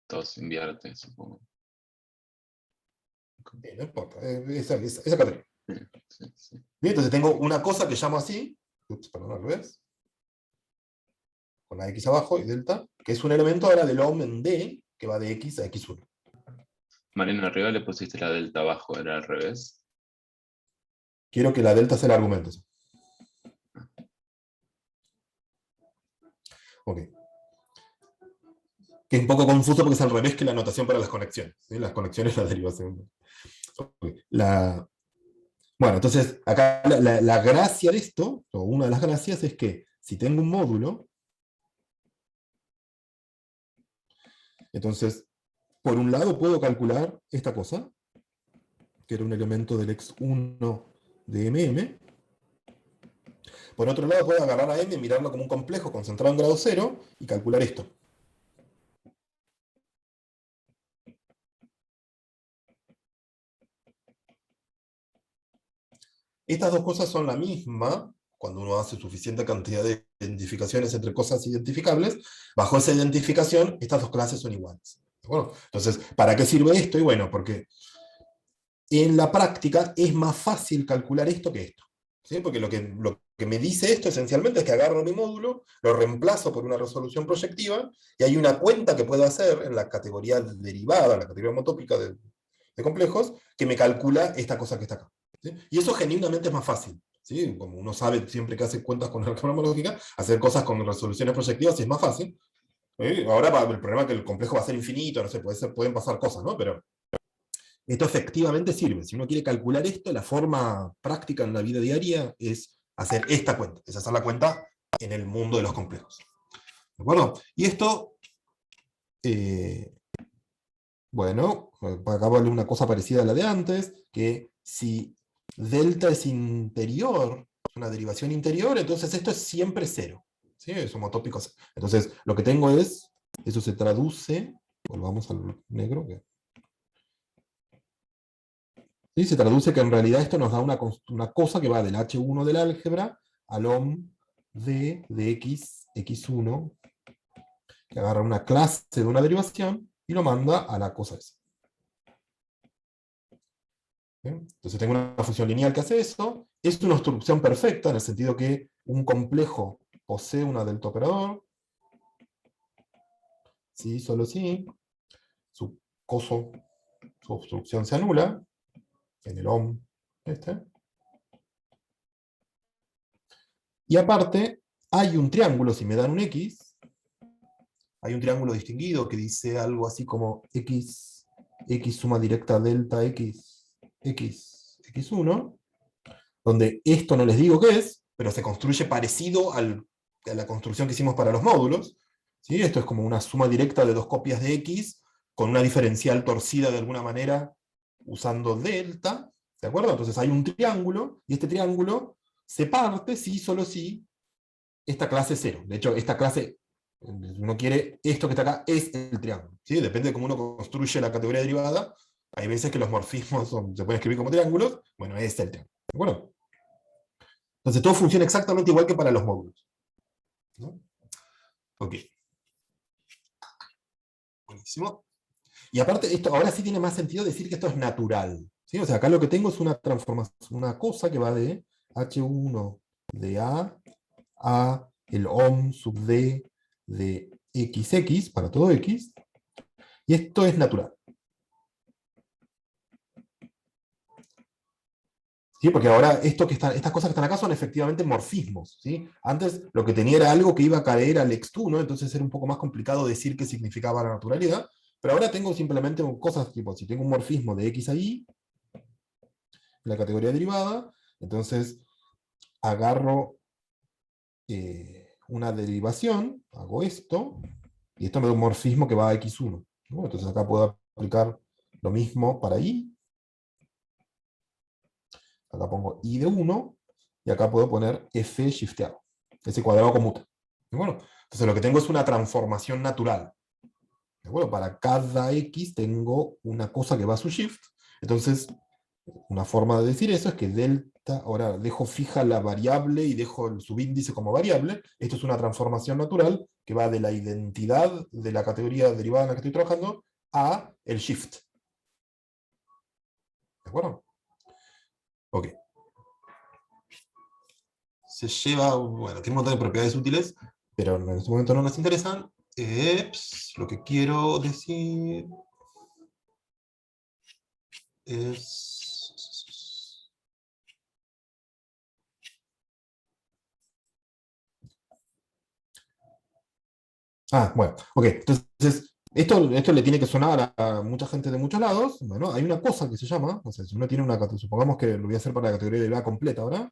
todo se invierte, supongo. No importa, esa categoría. Sí. Bien, entonces tengo una cosa que llamo así, perdón, al revés, con la X abajo y delta, que es un elemento ahora del OM en D, que va de X a X1. Marina, arriba le pusiste la delta abajo, ¿era al revés? Quiero que la delta sea el argumento. Ok. Que es un poco confuso porque es al revés que la notación para las conexiones. ¿Sí? Las conexiones, la derivación. Okay. Bueno, entonces, acá la gracia de esto, o una de las gracias, es que si tengo un módulo, entonces, por un lado puedo calcular esta cosa, que era un elemento del x1 de MM. Por otro lado, puedo agarrar a M, mirarlo como un complejo concentrado en grado cero, y calcular esto. Estas dos cosas son la misma, cuando uno hace suficiente cantidad de identificaciones entre cosas identificables. Bajo esa identificación, estas dos clases son iguales. Bueno, entonces, ¿para qué sirve esto? Y bueno, porque en la práctica es más fácil calcular esto que esto. ¿Sí? Porque lo que me dice esto esencialmente es que agarro mi módulo, lo reemplazo por una resolución proyectiva, y hay una cuenta que puedo hacer en la categoría derivada, la categoría homotópica de complejos, que me calcula esta cosa que está acá. ¿Sí? Y eso genuinamente es más fácil. ¿Sí? Como uno sabe siempre que hace cuentas con álgebra homológica, hacer cosas con resoluciones proyectivas es más fácil. Ahora el problema es que el complejo va a ser infinito, no sé, pueden pasar cosas, ¿no? Pero esto efectivamente sirve. Si uno quiere calcular esto, la forma práctica en la vida diaria es hacer esta cuenta, es hacer la cuenta en el mundo de los complejos. ¿De acuerdo? Y esto, bueno, acá vale una cosa parecida a la de antes, que si delta es interior, es una derivación interior, entonces esto es siempre cero. ¿Sí? Es homotópico cero. Entonces, lo que tengo es, eso se traduce, volvamos al negro, ¿sí? Se traduce que en realidad esto nos da una cosa que va del H1 del álgebra al OM de x, x1, que agarra una clase de una derivación y lo manda a la cosa esa. ¿Bien? Entonces tengo una función lineal que hace eso. Es una instrucción perfecta en el sentido que un complejo posee una delta operador. Sí, solo si su obstrucción se anula en el OM este. Y aparte, hay un triángulo, si me dan un X, hay un triángulo distinguido que dice algo así como X suma directa delta X, X1, donde esto no les digo qué es, pero se construye parecido a la construcción que hicimos para los módulos. ¿Sí? Esto es como una suma directa de dos copias de X, con una diferencial torcida de alguna manera, usando delta. ¿De acuerdo? Entonces hay un triángulo, y este triángulo se parte si, solo si, esta clase es cero. De hecho, esta clase, uno quiere, esto que está acá es el triángulo. ¿Sí? Depende de cómo uno construye la categoría derivada. Hay veces que los morfismos se pueden escribir como triángulos. Bueno, es el triángulo. ¿De acuerdo? Entonces todo funciona exactamente igual que para los módulos. ¿No? Ok. Buenísimo. Y aparte, esto ahora sí tiene más sentido decir que esto es natural. ¿Sí? O sea, acá lo que tengo es una transformación, una cosa que va de H1 de a el OM sub D de XX para todo X, y esto es natural. ¿Sí? Porque ahora estas cosas que están acá son efectivamente morfismos. ¿Sí? Antes lo que tenía era algo que iba a caer al x2, ¿no? Entonces era un poco más complicado decir qué significaba la naturalidad, pero ahora tengo simplemente cosas tipo, si tengo un morfismo de X a Y, la categoría derivada, entonces agarro una derivación, hago esto, y esto me da un morfismo que va a X1. ¿No? Entonces acá puedo aplicar lo mismo para Y. Acá pongo I de 1, y acá puedo poner F shifteado. Ese cuadrado conmuta. ¿De acuerdo? Entonces lo que tengo es una transformación natural. ¿De acuerdo? Para cada X tengo una cosa que va a su shift. Entonces, una forma de decir eso es que delta, ahora dejo fija la variable y dejo el subíndice como variable. Esto es una transformación natural que va de la identidad de la categoría derivada en la que estoy trabajando a el shift. ¿De acuerdo? Ok. Se lleva, bueno, tiene un montón de propiedades útiles, pero en este momento no nos interesan. Lo que quiero decir es... Bueno, ok. Entonces, esto le tiene que sonar a mucha gente de muchos lados. Bueno, hay una cosa que se llama, o sea, si uno tiene una categoría, supongamos que lo voy a hacer para la categoría de derivada completa ahora,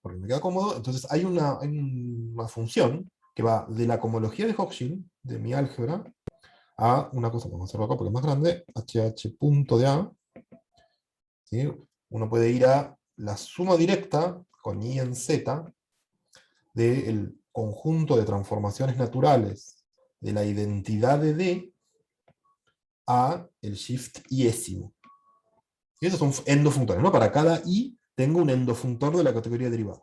porque me queda cómodo. Entonces, hay una función que va de la cohomología de Hawking, de mi álgebra, a una cosa, vamos a hacerlo acá porque es más grande, hh de A. ¿Sí? Uno puede ir a la suma directa con I en Z del conjunto de transformaciones naturales de la identidad de D a el shift iésimo. Y esos son endofunctores, ¿no? Para cada I tengo un endofunctor de la categoría derivada,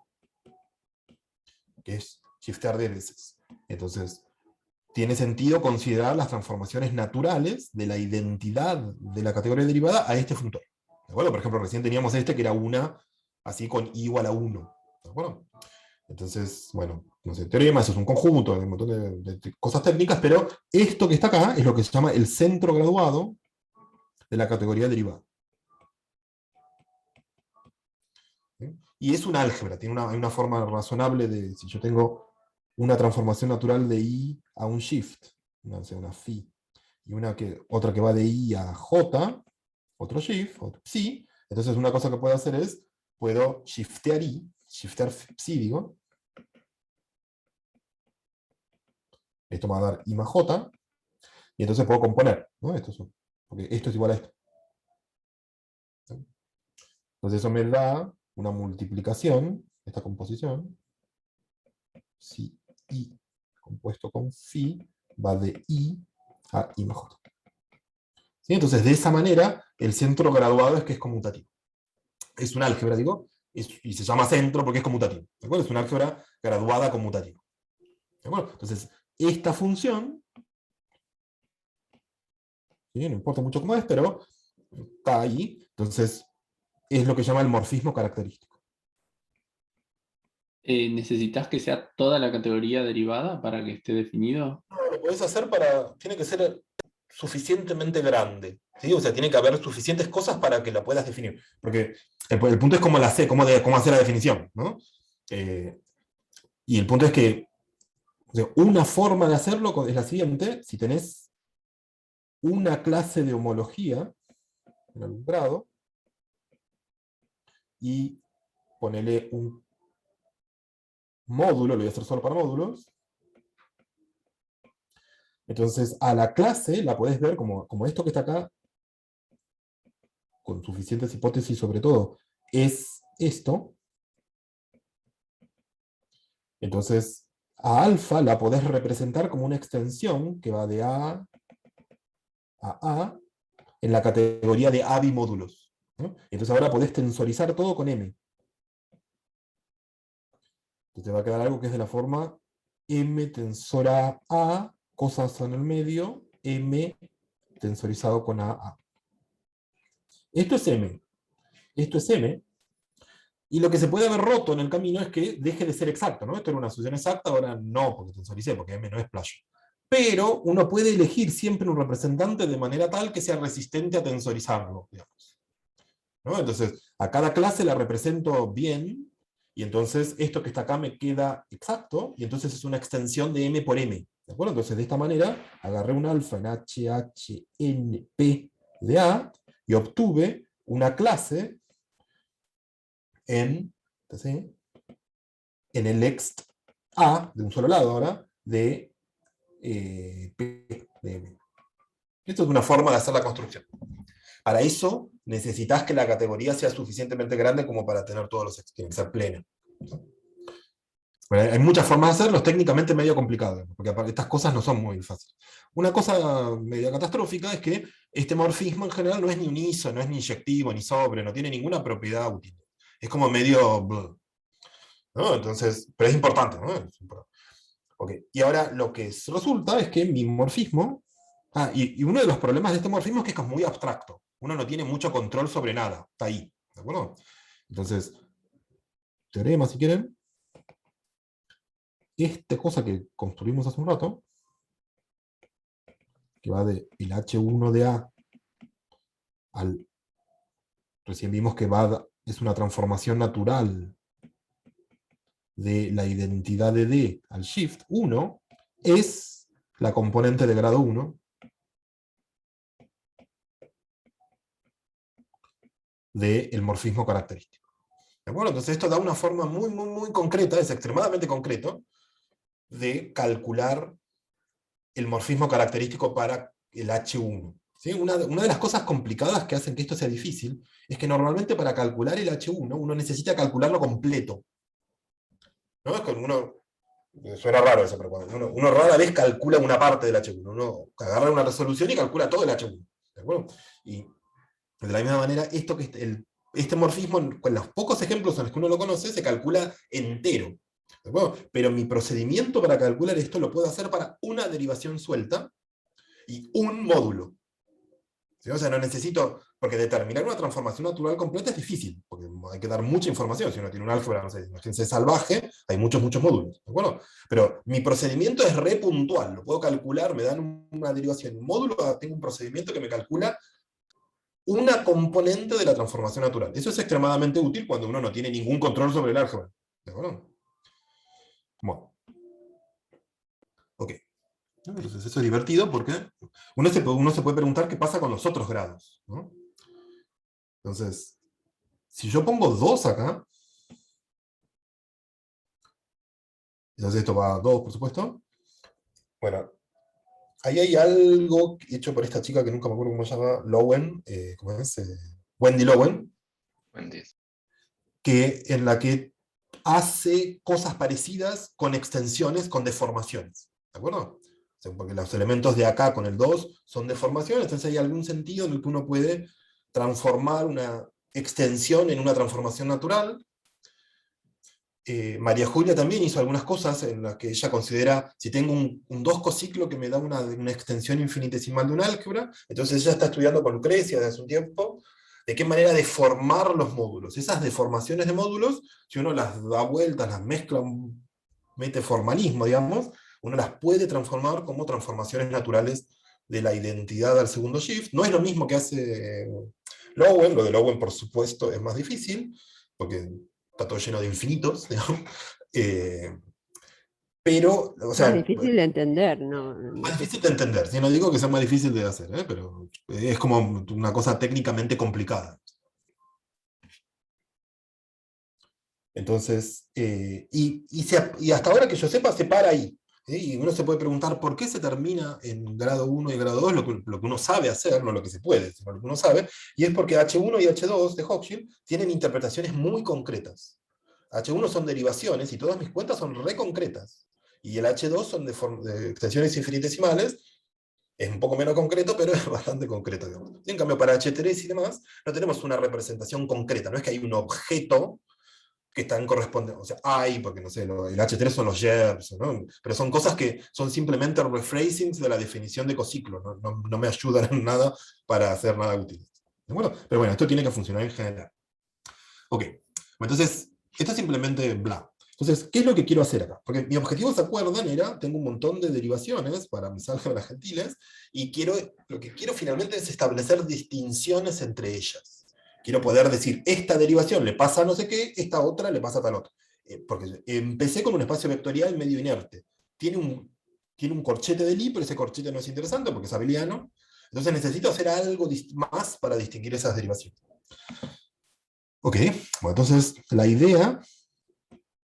que es shiftear D veces. Entonces, tiene sentido considerar las transformaciones naturales de la identidad de la categoría derivada a este funtor. ¿De acuerdo? Por ejemplo, recién teníamos este que era una, así con i igual a 1. ¿De acuerdo? Entonces, bueno, no sé, teorema, eso es un conjunto, hay un montón de cosas técnicas, pero esto que está acá es lo que se llama el centro graduado de la categoría derivada. ¿Sí? Y es un álgebra, hay una forma razonable de, si yo tengo una transformación natural de i a un shift, o sea, una phi, y otra que va de i a j, otro shift, otro psi, entonces una cosa que puedo hacer es, puedo shiftear psi, digo, esto me va a dar i más j, y entonces puedo componer, ¿no? Porque esto es igual a esto. ¿Sí? Entonces eso me da una multiplicación, esta composición, si i compuesto con phi va de i a i más j. ¿Sí? Entonces de esa manera el centro graduado es que es conmutativo. Es un álgebra, digo, y se llama centro porque es conmutativo. ¿De acuerdo? Es una álgebra graduada conmutativa. ¿De acuerdo? Entonces esta función, ¿sí? No importa mucho cómo es, pero está ahí, entonces es lo que llama el morfismo característico. ¿Necesitas que sea toda la categoría derivada para que esté definido? No, lo podés hacer tiene que ser suficientemente grande, ¿sí? O sea, tiene que haber suficientes cosas para que la puedas definir. Porque el punto es cómo cómo hacer la definición, ¿no? Y el punto es que, o sea, una forma de hacerlo es la siguiente: si tenés una clase de homología en algún grado, y ponele un módulo, lo voy a hacer solo para módulos, entonces a la clase la podés ver como esto que está acá, con suficientes hipótesis sobre todo, es esto. Entonces a alfa la podés representar como una extensión que va de A a A en la categoría de A bimódulos, ¿no? Entonces ahora podés tensorizar todo con M. Entonces te va a quedar algo que es de la forma M tensora A, cosas en el medio, M tensorizado con AA. Esto es M. Esto es M. Y lo que se puede haber roto en el camino es que deje de ser exacto, ¿no? Esto era una solución exacta, ahora no, porque tensoricé, porque M no es playo. Pero uno puede elegir siempre un representante de manera tal que sea resistente a tensorizarlo, digamos, ¿no? Entonces, a cada clase la represento bien, y entonces esto que está acá me queda exacto, y entonces es una extensión de M por M. ¿De acuerdo? Entonces, de esta manera, agarré un alfa en HHNP de A, y obtuve una clase en el ext A, de un solo lado ahora, de P de M. Esto es una forma de hacer la construcción. Para eso necesitas que la categoría sea suficientemente grande como para tener todos los ext, tiene que ser plena. Bueno, hay muchas formas de hacerlo, es técnicamente medio complicado, porque estas cosas no son muy fáciles. Una cosa medio catastrófica es que este morfismo en general no es ni uniso, no es ni inyectivo, ni sobre, no tiene ninguna propiedad útil. Es como medio... ¿no? Entonces, pero es importante, ¿no? Es importante. Okay. Y ahora lo que resulta es que mi morfismo... y uno de los problemas de este morfismo es que es muy abstracto. Uno no tiene mucho control sobre nada. Está ahí. ¿De acuerdo? Entonces, teorema si quieren. Esta cosa que construimos hace un rato, que va del H1 de A al... Recién vimos que es una transformación natural de la identidad de D al shift 1, es la componente de grado 1 del morfismo característico. ¿De acuerdo? Entonces esto da una forma muy, muy, muy concreta, es extremadamente concreto, de calcular el morfismo característico para el H1. ¿Sí? Una de las cosas complicadas que hacen que esto sea difícil es que normalmente para calcular el H1 uno necesita calcularlo completo. ¿No? Es que suena raro eso, pero uno rara vez calcula una parte del H1. Uno agarra una resolución y calcula todo el H1. ¿De acuerdo? Y de la misma manera, este morfismo, con los pocos ejemplos en los que uno lo conoce, se calcula entero. ¿De acuerdo? Pero mi procedimiento para calcular esto lo puedo hacer para una derivación suelta y un módulo. ¿Sí? O sea, no necesito, porque determinar una transformación natural completa es difícil, porque hay que dar mucha información. Si uno tiene un álgebra, no sé, imagínense salvaje, hay muchos módulos. ¿De acuerdo? Pero mi procedimiento es re puntual, lo puedo calcular, me dan una derivación, un módulo, tengo un procedimiento que me calcula una componente de la transformación natural. Eso es extremadamente útil cuando uno no tiene ningún control sobre el álgebra. ¿De acuerdo? Bueno. Ok. Entonces eso es divertido porque uno se puede preguntar qué pasa con los otros grados, ¿no? Entonces, si yo pongo 2 acá, entonces esto va a 2, por supuesto. Bueno, ahí hay algo hecho por esta chica que nunca me acuerdo cómo se llama, Lowen, ¿cómo es? Wendy Lowen, Wendy. en la que hace cosas parecidas con extensiones, con deformaciones. ¿De acuerdo? O sea, porque los elementos de acá con el 2 son deformaciones, entonces hay algún sentido en el que uno puede transformar una extensión en una transformación natural. María Julia también hizo algunas cosas en las que ella considera, si tengo un 2 cociclo que me da una extensión infinitesimal de un álgebra, entonces ella está estudiando con Lucrecia desde hace un tiempo, de qué manera deformar los módulos. Esas deformaciones de módulos, si uno las da vueltas, las mezcla, mete formalismo, digamos, uno las puede transformar como transformaciones naturales de la identidad al segundo shift. No es lo mismo que hace Lowen, lo de Lowen por supuesto es más difícil, porque está todo lleno de infinitos, digamos. Pero, o sea, Más difícil de entender, ¿no? más difícil de entender, si no digo que sea más difícil de hacer, pero es como una cosa técnicamente complicada. Entonces, y hasta ahora que yo sepa, se para ahí. Y uno se puede preguntar por qué se termina en grado 1 y grado 2 lo que uno sabe hacer, no lo que se puede, sino lo que uno sabe, y es porque H1 y H2 de Hochschild tienen interpretaciones muy concretas. H1 son derivaciones y todas mis cuentas son re concretas. Y el H2 son de extensiones infinitesimales, es un poco menos concreto, pero es bastante concreto. Digamos. En cambio, para H3 y demás, no tenemos una representación concreta, no es que hay un objeto que están correspondiendo, o sea, hay, porque no sé, el H3 son los yerbs, ¿no? Pero son cosas que son simplemente rephrasings de la definición de cociclo, no me ayudan en nada para hacer nada útil. Bueno, pero bueno, esto tiene que funcionar en general. Ok, entonces, esto es simplemente bla. Entonces, ¿qué es lo que quiero hacer acá? Porque mi objetivo, ¿se acuerdan? Era, tengo un montón de derivaciones para mis álgebras gentiles, y lo que quiero finalmente es establecer distinciones entre ellas. Quiero poder decir, esta derivación le pasa a no sé qué, esta otra le pasa a tal otra. Porque empecé con un espacio vectorial medio inerte. Tiene un corchete de Lie, pero ese corchete no es interesante porque es abeliano. Entonces necesito hacer algo más para distinguir esas derivaciones. Ok, bueno, entonces la idea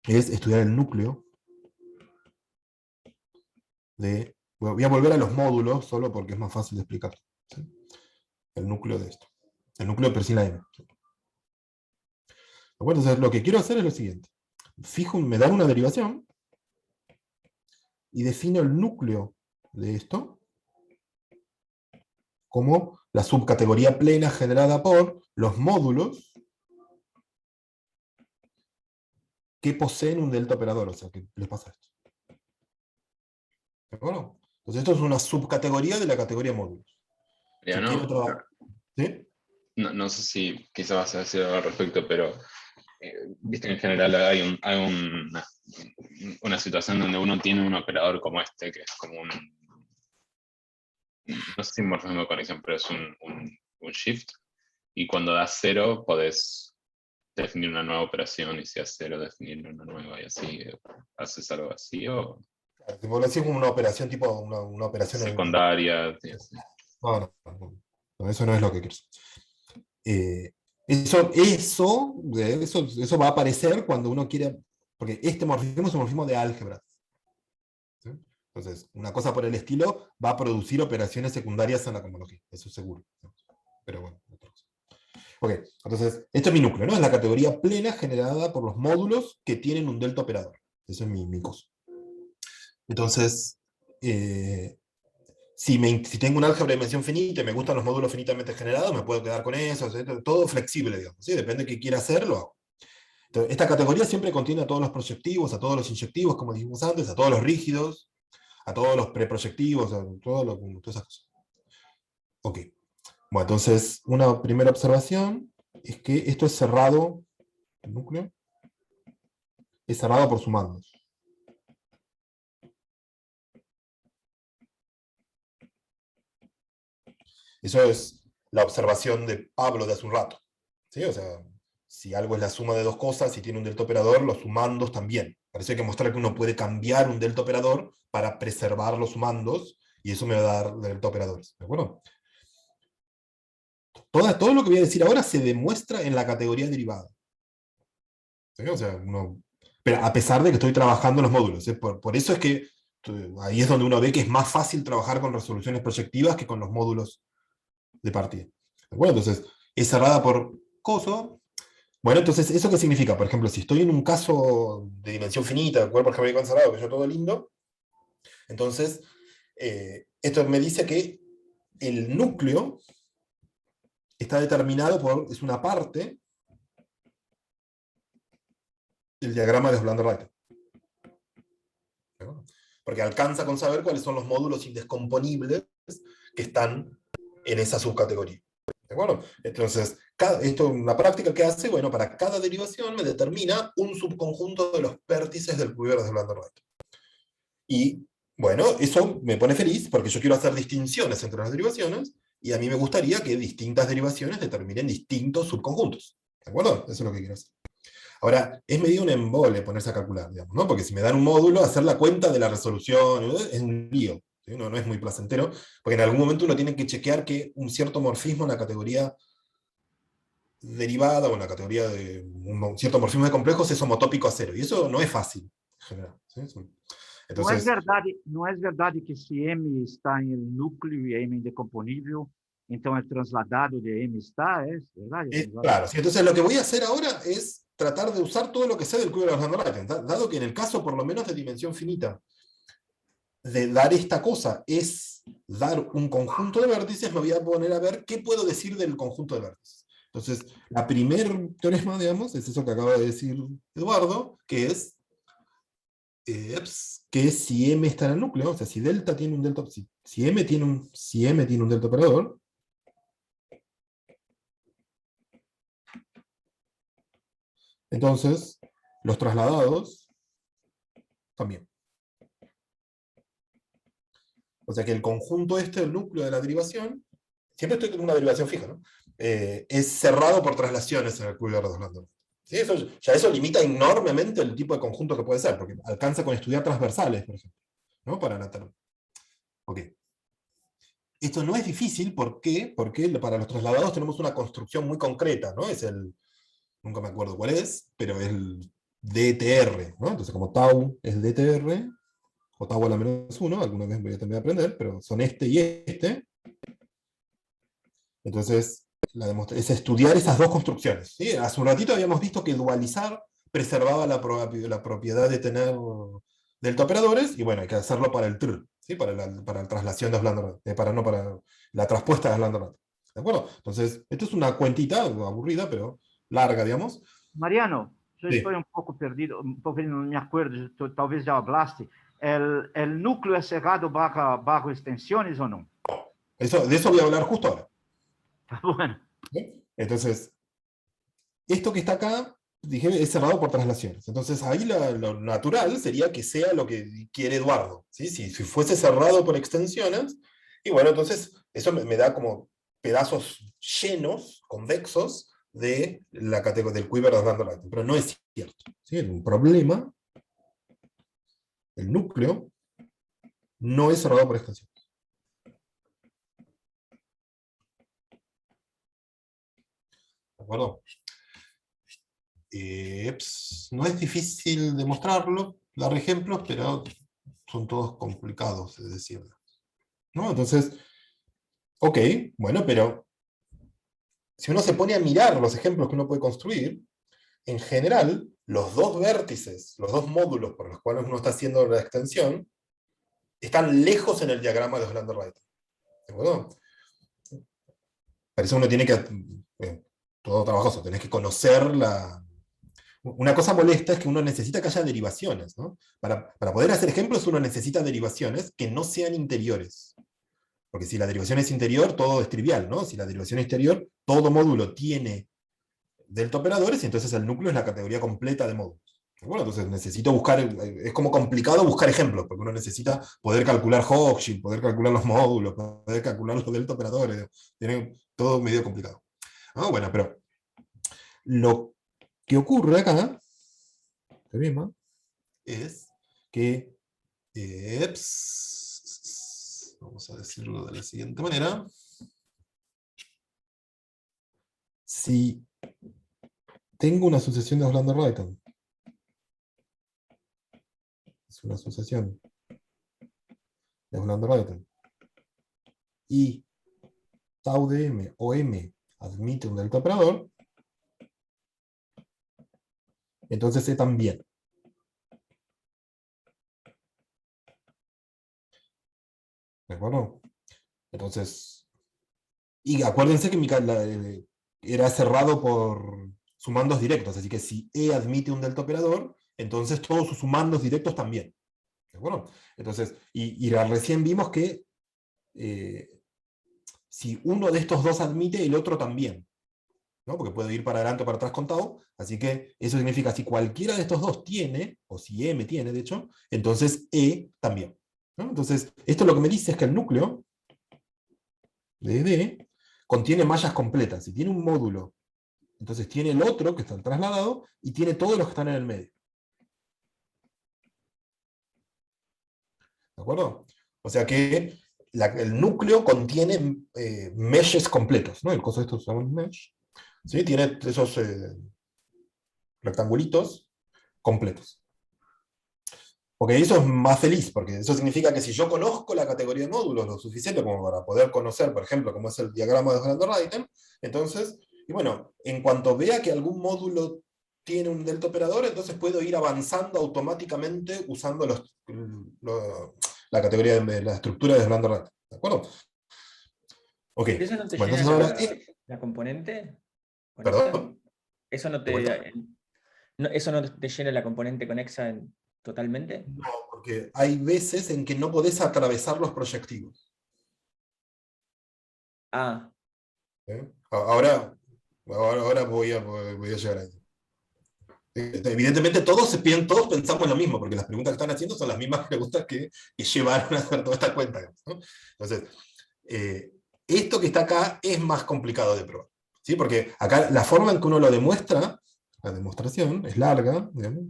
es estudiar el núcleo de... Voy a volver a los módulos, solo porque es más fácil de explicar. ¿Sí? El núcleo de esto. El núcleo de Persila M. Bueno, entonces lo que quiero hacer es lo siguiente. Me dan una derivación y defino el núcleo de esto como la subcategoría plena generada por los módulos que poseen un delta operador, o sea, que les pasa esto. ¿De acuerdo? Entonces esto es una subcategoría de la categoría módulos. Ya, Yo quiero trabajar. ¿Sí? No sé si quizás vas a decir algo al respecto, pero viste que en general hay una situación donde uno tiene un operador como este, que es como no sé si morfismo de conexión, pero es un shift, y cuando das 0 podés definir una nueva operación, y si das 0 definir una nueva, y así haces algo así, o Tipo, decir como una operación tipo una operación secundaria. No, eso no es lo que quiero. Eso va a aparecer cuando uno quiere, porque este morfismo es un morfismo de álgebra. ¿Sí? Entonces, una cosa por el estilo va a producir operaciones secundarias en la cohomología, eso es seguro. Pero bueno, otra cosa. Ok, entonces, esto es mi núcleo, ¿no? Es la categoría plena generada por los módulos que tienen un delta operador. Eso es mi cosa. Entonces, si tengo un álgebra de dimensión finita y me gustan los módulos finitamente generados, me puedo quedar con eso, todo flexible, digamos. ¿Sí? Depende de qué quiera hacer, lo hago. Entonces, esta categoría siempre contiene a todos los proyectivos, a todos los inyectivos, como dijimos antes, a todos los rígidos, a todos los preproyectivos, a todas esas cosas. Ok. Bueno, entonces, una primera observación es que esto es cerrado, el núcleo, es cerrado por sumandos. Eso es la observación de Pablo de hace un rato. ¿Sí? O sea, si algo es la suma de dos cosas y tiene un delta operador, los sumandos también. Para eso hay que mostrar que uno puede cambiar un delta operador para preservar los sumandos, y eso me va a dar delta operadores. ¿De acuerdo? Todo lo que voy a decir ahora se demuestra en la categoría derivada. ¿Sí? O sea, pero a pesar de que estoy trabajando en los módulos. Por eso es que ahí es donde uno ve que es más fácil trabajar con resoluciones proyectivas que con los módulos de partida. ¿De acuerdo? Entonces, es cerrada por coso. Bueno, entonces, ¿eso qué significa? Por ejemplo, si estoy en un caso de dimensión finita, cuerpo geométrico encerrado, que yo todo lindo, entonces, esto me dice que el núcleo está determinado es una parte del diagrama de Slander-Rayleigh. Porque alcanza con saber cuáles son los módulos indescomponibles que están en esa subcategoría. ¿De acuerdo? Entonces, esto es una práctica que hace, bueno, para cada derivación me determina un subconjunto de los vértices del cubierto de Slander-Rayleigh. Y, bueno, eso me pone feliz porque yo quiero hacer distinciones entre las derivaciones, y a mí me gustaría que distintas derivaciones determinen distintos subconjuntos. ¿De acuerdo? Eso es lo que quiero hacer. Ahora, es medio un embole ponerse a calcular, digamos, ¿no? Porque si me dan un módulo, hacer la cuenta de la resolución es un lío. ¿Sí? No es muy placentero, porque en algún momento uno tiene que chequear que un cierto morfismo en la categoría derivada, o en la categoría de un cierto morfismo de complejos, es homotópico a cero. Y eso no es fácil, en general. ¿Sí? Entonces, não é verdade que se M está em núcleo e M indecomponível, então é transladado de M está? É verdade? claro, ¿sí? Entonces lo que voy a hacer ahora es tratar de usar todo lo que sé del cúmulo de Slander-Rayleigh, dado que en el caso, por lo menos de dimensión finita, de dar esta cosa es dar un conjunto de vértices, me voy a poner a ver qué puedo decir del conjunto de vértices. Entonces, la primer teorema, digamos, es eso que acaba de decir Eduardo, que es que si M está en el núcleo, o sea, si delta tiene un delta, si M tiene un delta operador, entonces los trasladados también. O sea que el conjunto del núcleo de la derivación, siempre estoy con una derivación fija, ¿no? Es cerrado por traslaciones en el cúmulo de Slander-Rayleigh. ¿Sí? Eso limita enormemente el tipo de conjunto que puede ser, porque alcanza con estudiar transversales, por ejemplo, ¿no? Para la term. Ok. Esto no es difícil, ¿por qué? Porque para los trasladados tenemos una construcción muy concreta, ¿no? Nunca me acuerdo cuál es, pero es el DTR, ¿no? Entonces, como tau es DTR, o tau a la menos 1, alguna vez voy a tener que aprender, pero son este y este. Entonces, es estudiar esas dos construcciones. ¿Sí? Hace un ratito habíamos visto que dualizar preservaba la propiedad de tener delta operadores, y bueno, hay que hacerlo para el TR, ¿sí? Para la traslación de Slander-Rayleigh, para la traspuesta de Slander-Rayleigh. ¿De acuerdo? Entonces, esto es una cuentita aburrida, pero larga, digamos. Mariano, eu Sí. estou um pouco perdido, não me acordo, talvez já hablaste. El núcleo é cerrado bajo extensiones ou não? De eso voy a hablar justo ahora. Bueno. ¿Sí? Entonces, esto que está acá, dije, es cerrado por traslaciones. Entonces, ahí lo natural sería que sea lo que quiere Eduardo. ¿Sí? Si fuese cerrado por extensiones, y bueno, entonces eso me da como pedazos llenos, convexos, de la categoría del quiver de Slander-Rayleigh. Pero no es cierto. ¿Sí? Un problema, el núcleo, no es cerrado por extensiones. ¿De acuerdo? No es difícil demostrarlo, dar ejemplos, pero son todos complicados de decir, ¿no? Entonces, ok, bueno, pero si uno se pone a mirar los ejemplos que uno puede construir, en general, los dos vértices, los dos módulos por los cuales uno está haciendo la extensión, están lejos en el diagrama de Slander-Rayleigh. ¿De acuerdo? Para eso uno tiene que, todo trabajoso, tenés que conocer Una cosa molesta es que uno necesita que haya derivaciones, ¿no? Para poder hacer ejemplos uno necesita derivaciones que no sean interiores. Porque si la derivación es interior, todo es trivial, ¿no? Si la derivación es exterior, todo módulo tiene delta operadores, y entonces el núcleo es la categoría completa de módulos. Bueno, entonces necesito buscar, es como complicado buscar ejemplos, porque uno necesita poder calcular Hochschild, poder calcular los módulos, poder calcular los delta operadores, tiene todo medio complicado. Ah, bueno, pero lo que ocurre acá, es que, vamos a decirlo de la siguiente manera, si tengo una sucesión de Hollander-Reiten, es una sucesión de Hollander-Reiten, y tau de m o m admite un delta operador, entonces E también. ¿De acuerdo? Entonces, y acuérdense que era cerrado por sumandos directos, así que si E admite un delta operador, entonces todos sus sumandos directos también. ¿De acuerdo? Entonces, y recién vimos que si uno de estos dos admite, el otro también, ¿no? Porque puede ir para adelante o para atrás con tau, así que eso significa si cualquiera de estos dos tiene, o si M tiene, de hecho, entonces E también, ¿no? Entonces, esto lo que me dice es que el núcleo de D contiene mallas completas. Si tiene un módulo, entonces tiene el otro que está trasladado, y tiene todos los que están en el medio. ¿De acuerdo? O sea que el núcleo contiene meshes completos, ¿no? El coso de estos se llaman mesh. ¿Sí? Tiene esos rectangulitos completos. Porque eso es más feliz, porque eso significa que si yo conozco la categoría de módulos lo suficiente como para poder conocer, por ejemplo, cómo es el diagrama de Hollander-Reiten, entonces, y bueno, en cuanto vea que algún módulo tiene un delta operador, entonces puedo ir avanzando automáticamente usando la categoría de la estructura de Hollander-Reiten. ¿De acuerdo? Ok. ¿Pero eso no te Bueno, llena entonces ahora, la componente? perdón. ¿Eso no ¿De vuelta? eso no te llena la componente conexa totalmente? No, porque hay veces en que no podés atravesar los proyectivos. Ah, ¿Eh? Ahora voy a llegar ahí. Evidentemente todos pensamos lo mismo, porque las preguntas que están haciendo son las mismas preguntas que llevaron a hacer toda esta cuenta, ¿no? Entonces, esto que está acá es más complicado de probar, ¿sí? Porque acá la forma en que uno lo demuestra, la demostración es larga, digamos,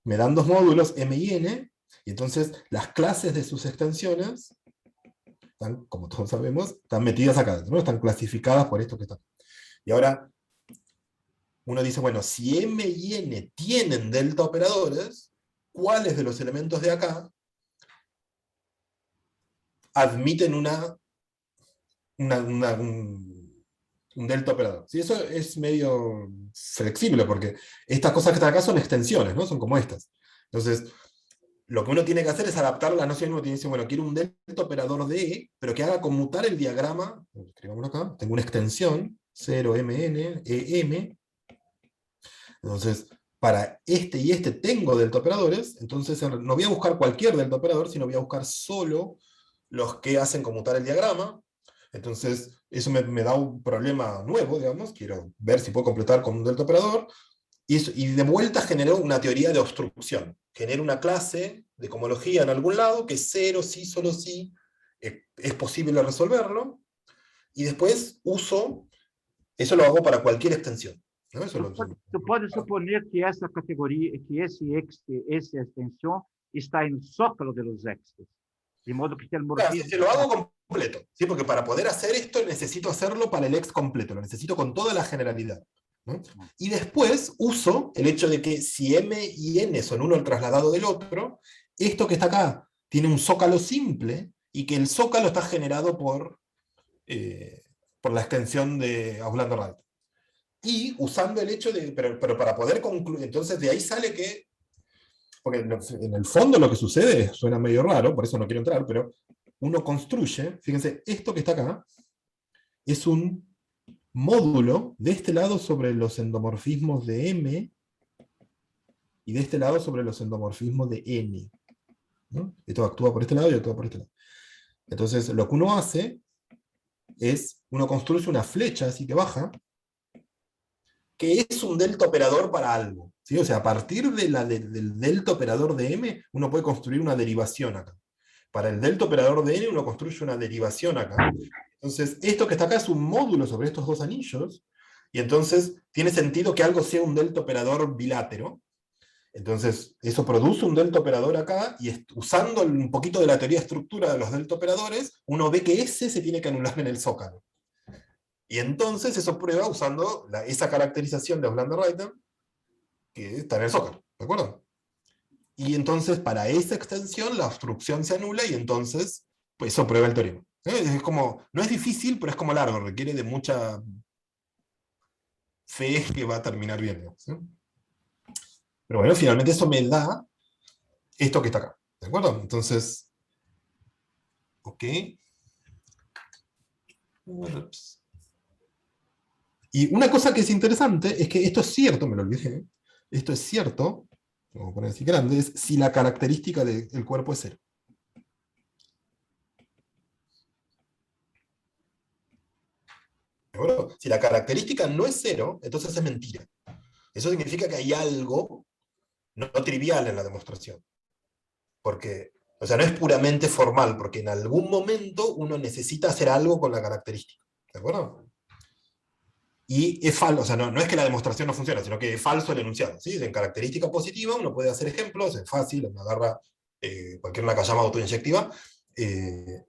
me dan dos módulos, M y N, y entonces las clases de sus extensiones están, como todos sabemos, están metidas acá, ¿no? Están clasificadas por esto que están. Y ahora, uno dice, bueno, si M y N tienen delta operadores, ¿cuáles de los elementos de acá admiten un delta operador? ¿Sí? Eso es medio flexible, porque estas cosas que están acá son extensiones, ¿no? Son como estas. Entonces, lo que uno tiene que hacer es adaptar la noción. Uno tiene que decir, bueno, quiero un delta operador de E, pero que haga conmutar el diagrama. Escribámoslo acá. Tengo una extensión, 0mn, em. Entonces, para este y este tengo delta operadores, entonces no voy a buscar cualquier delta operador, sino voy a buscar solo los que hacen conmutar el diagrama. Entonces, eso me da un problema nuevo, digamos. Quiero ver si puedo completar con un delta operador. Y de vuelta generó una teoría de obstrucción. Genera una clase de cohomología en algún lado, que cero, sí, solo sí, es posible resolverlo. Y después eso lo hago para cualquier extensión, ¿no? Tu pode suponer que essa categoria, que essa extensão está no zócalo de los extras, de modo que el Claro, morfismo... lo hago completo, ¿sí? Porque para poder hacer esto necesito hacerlo para el ex completo, lo necesito con toda la generalidad, ¿no? Y después uso el hecho de que si M y N son uno el trasladado del otro, esto que está acá tiene un zócalo simple, y que el zócalo está generado por la extensión de Hollander-Reiten. Y usando el hecho de, pero para poder concluir, entonces de ahí sale que, porque en el fondo lo que sucede suena medio raro, por eso no quiero entrar, pero uno construye, fíjense, esto que está acá es un módulo de este lado sobre los endomorfismos de M y de este lado sobre los endomorfismos de N. ¿No? Esto actúa por este lado y actúa por este lado. Entonces, lo que uno hace es, uno construye una flecha así que baja, que es un delta operador para algo. ¿Sí? O sea, a partir del delta operador de M, uno puede construir una derivación acá. Para el delta operador de N, uno construye una derivación acá. Entonces, esto que está acá es un módulo sobre estos dos anillos, y entonces tiene sentido que algo sea un delta operador bilátero. Entonces, eso produce un delta operador acá, y usando un poquito de la teoría de estructura de los delta operadores, uno ve que ese se tiene que anular en el zócalo. Y entonces eso prueba usando esa caracterización de Oslander-Reiten, que está en el zócalo, ¿de acuerdo? Y entonces para esa extensión la obstrucción se anula, y entonces pues eso prueba el teorema. Es como, no es difícil, pero es como largo, requiere de mucha fe que va a terminar bien, digamos, ¿sí? Pero bueno, finalmente eso me da esto que está acá, ¿de acuerdo? Entonces, ok. Y una cosa que es interesante es que esto es cierto, me lo olvidé, esto es cierto, vamos a poner así grande, es si la característica del cuerpo es 0. ¿De acuerdo? Si la característica no es 0, entonces es mentira. Eso significa que hay algo no trivial en la demostración. Porque, o sea, no es puramente formal, porque en algún momento uno necesita hacer algo con la característica. ¿De acuerdo? Y es falso, o sea, no es que la demostración no funciona, sino que es falso el enunciado. ¿Sí? En característica positiva uno puede hacer ejemplos, es fácil, uno agarra cualquier Nakayama autoinyectiva en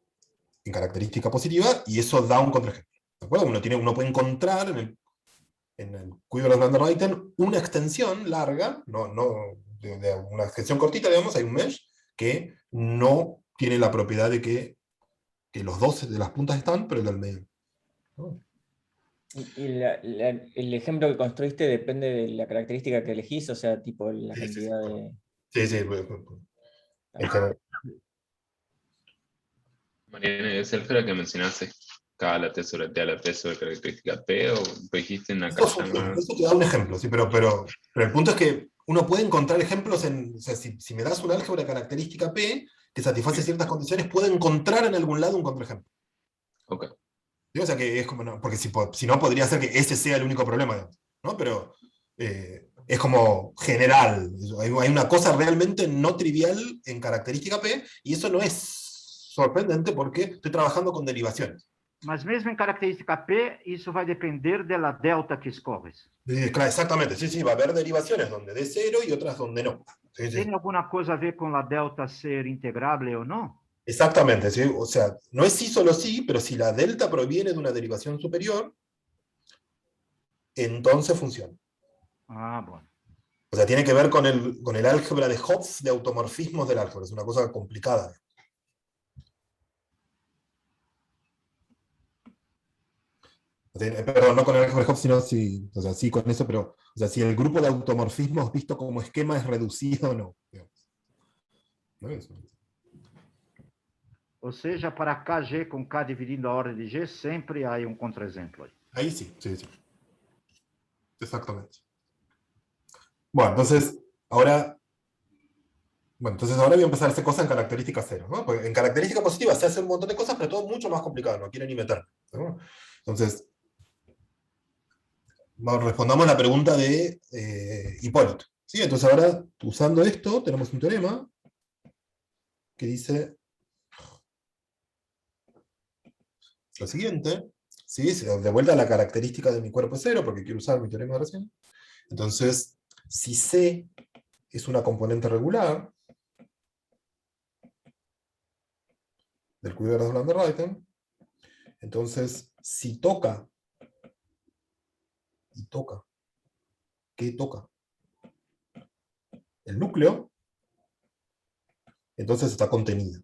característica positiva, y eso da un contraejemplo. ¿De acuerdo? Uno puede encontrar en el Cuidado de Oslander-Reiten una extensión larga, de una extensión cortita, digamos, hay un mesh, que no tiene la propiedad de que los dos de las puntas están, pero el del medio. ¿No? Y el ejemplo que construiste depende de la característica que elegís, o sea, tipo la cantidad de... Sí. En general. Mariana, ¿es el que mencionaste? K a la T sobre T a la T sobre característica P, o dijiste en Nakayama? Eso te da un ejemplo, sí, pero el punto es que uno puede encontrar ejemplos o sea, si me das un álgebra de característica P que satisface ciertas condiciones, puedo encontrar en algún lado un contraejemplo. Ok. ¿Sí? O sea que es como, no, porque si no podría ser que ese sea el único problema, digamos, ¿no? Pero es como general. Hay una cosa realmente no trivial en característica P, y eso no es sorprendente porque estoy trabajando con derivaciones. Mas mesmo em característica P, isso vai depender da delta que escolhes. Claro, exactamente, sí, va a haber derivaciones donde dé 0 y otras donde no. Sí. Tem alguma coisa a ver com a delta ser integrável ou não? Exactamente, ¿sí? O sea, no es sí solo sí, pero si la delta proviene de una derivación superior, entonces funciona. Ah, bom. O sea, tiene que ver con el álgebra de Hopf de automorfismos del álgebra, es una cosa complicada. Perdón, no con el álgebra de Hopf, sino o sea, sí con eso, pero o sea, si el grupo de automorfismos visto como esquema es reducido o no. ¿No es eso? Ou seja, para KG com K dividindo a ordem de G, sempre há contraexemplo aí. Ahí sí. Exactamente. Bueno, entonces ahora voy a empezar a hacer cosas en característica 0, ¿no? Porque en característica positiva se hace un montón de cosas, pero todo mucho más complicado, no quiero ni meterme, ¿no? Entonces, respondamos la pregunta de Hipólito. ¿Sí? Entonces ahora, usando esto, tenemos un teorema que dice lo siguiente, ¿sí? De vuelta a la característica de mi cuerpo es 0, porque quiero usar mi teorema de recién. Entonces, si C es una componente regular del cuidado de Oslander-Reiten, entonces, si toca, ¿qué toca? El núcleo, entonces está contenida.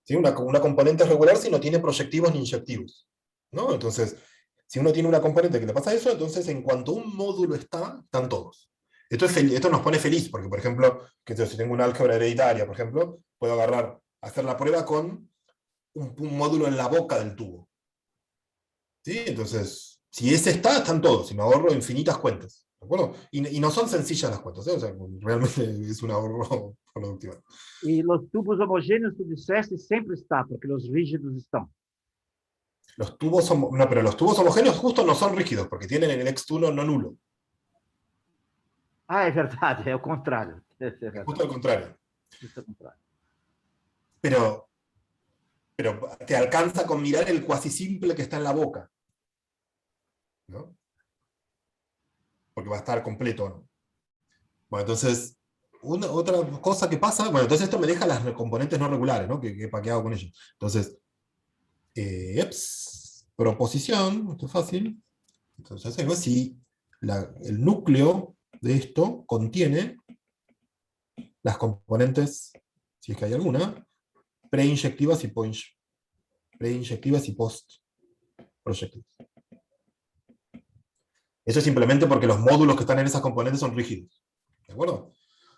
¿Sí? Una componente es regular si no tiene proyectivos ni inyectivos, ¿no? Entonces, si uno tiene una componente que le pasa eso, entonces en cuanto un módulo están todos. Esto nos pone feliz, porque por ejemplo, si tengo una álgebra hereditaria, por ejemplo, puedo hacer la prueba con un módulo en la boca del tubo. ¿Sí? Entonces, si ese está, están todos, y me ahorro infinitas cuentas. ¿De acuerdo? Y no son sencillas las cuentas, ¿eh? O sea, realmente es un ahorro productivo. E os tubos homogêneos, tu disseste, sempre está, porque os rígidos estão. Los tubos, no, pero los tubos homogéneos justo no son rígidos, porque tienen el ex-1 no nulo. Ah, é verdade, é o contrário. É verdade. Justo al contrario. Justo ao contrário. Pero te alcanza con mirar el cuasi simple que está en la boca, ¿no? Porque va a estar completo, ¿no? Bueno, entonces, otra cosa que pasa, bueno, entonces esto me deja las componentes no regulares, ¿no? ¿Para qué hago con ellos? Entonces, proposición, esto es fácil. Entonces, si el núcleo de esto contiene las componentes, si es que hay alguna, preinyectivas y post-proyectivas. Eso es simplemente porque los módulos que están en esas componentes son rígidos. ¿De acuerdo?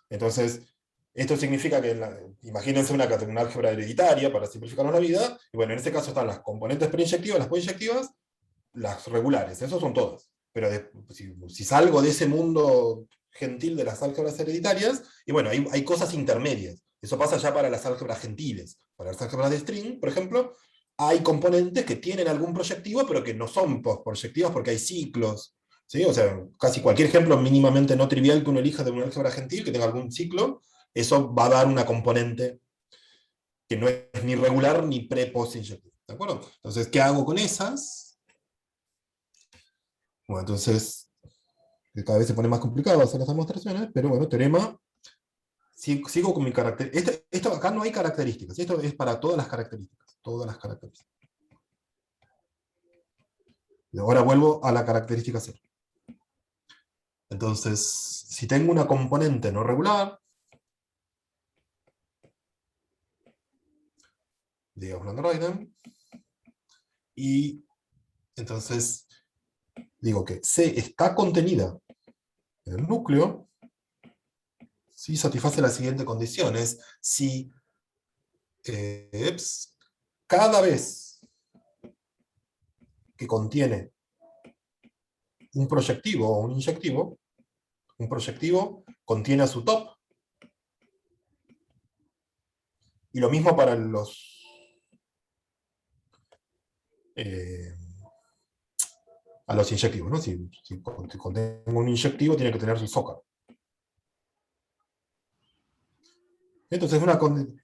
Entonces, esto significa que, imagínense una álgebra hereditaria para simplificarnos la vida, y bueno, en este caso están las componentes preinyectivas, las poinyectivas, las regulares, esos son todas. Pero si salgo de ese mundo gentil de las álgebras hereditarias, y bueno, hay cosas intermedias. Eso pasa ya para las álgebras gentiles. Para las álgebras de string, por ejemplo, hay componentes que tienen algún proyectivo, pero que no son post-proyectivas porque hay ciclos. ¿Sí? O sea, casi cualquier ejemplo mínimamente no trivial que uno elija de una álgebra gentil, que tenga algún ciclo, eso va a dar una componente que no es ni regular ni pre-post-inyectiva. ¿De acuerdo? Entonces, ¿qué hago con esas? Bueno, entonces, cada vez se pone más complicado hacer las demostraciones, pero bueno, teorema, sigo con mi carácter. Esto acá no hay características, esto es para todas las características. Y ahora vuelvo a la característica cero. Entonces, si tengo una componente no regular, digamos Landroiden, y entonces digo que C está contenida en el núcleo, si satisface las siguientes condiciones, si cada vez que contiene un proyectivo o un inyectivo, un proyectivo contiene a su top, y lo mismo para los a los inyectivos, ¿no? Si contengo un inyectivo, tiene que tener su zócalo. Entonces,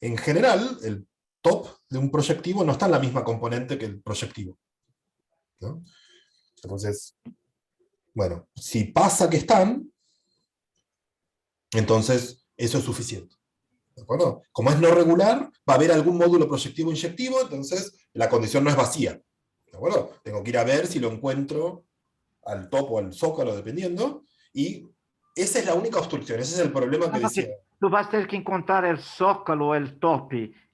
en general, el top de un proyectivo no está en la misma componente que el proyectivo, ¿no? Entonces, bueno, si pasa que están, entonces eso es suficiente. ¿De acuerdo? Como es no regular, va a haber algún módulo proyectivo-inyectivo, entonces la condición no es vacía. ¿De acuerdo? Tengo que ir a ver si lo encuentro al top o al zócalo, dependiendo, y esa es la única obstrucción, ese es el problema que decía. Tu vas a tener que encontrar el zócalo o el top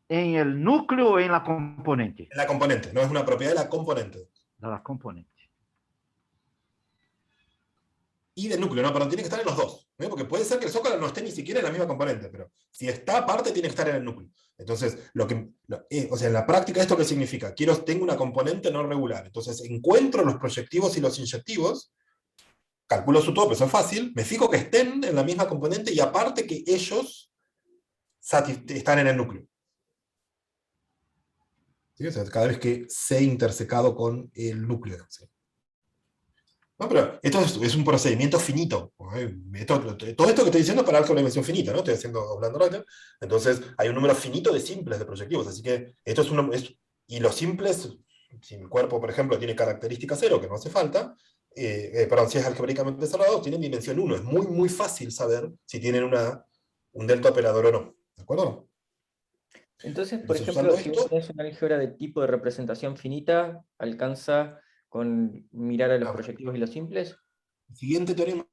en el núcleo o en la componente. En la componente, no es una propiedad de la componente. De la componente. Y del núcleo, no, perdón, tiene que estar en los dos. ¿Eh? Porque puede ser que el zócalo no esté ni siquiera en la misma componente, pero si está aparte, tiene que estar en el núcleo. Entonces, o sea, en la práctica, ¿esto qué significa? Tengo una componente no regular. Entonces, encuentro los proyectivos y los inyectivos, calculo su top, eso es fácil, me fijo que estén en la misma componente y aparte que ellos están en el núcleo. ¿Sí? O sea, cada vez que C intersecado con el núcleo. ¿Sí? No, pero esto es un procedimiento finito. Todo esto que estoy diciendo es para álgebra de dimensión finita, ¿no? Estoy hablando rápido. Entonces, hay un número finito de simples de proyectivos. Así que esto y los simples, si el cuerpo, por ejemplo, tiene característica 0, que no hace falta, perdón, si es algebraicamente cerrado, tienen dimensión 1. Es muy, muy fácil saber si tienen un delta operador o no. ¿De acuerdo? Entonces, por ejemplo, si vos tenés una álgebra de tipo de representación finita, ¿alcanza con mirar a los proyectivos y los simples? El siguiente teorema,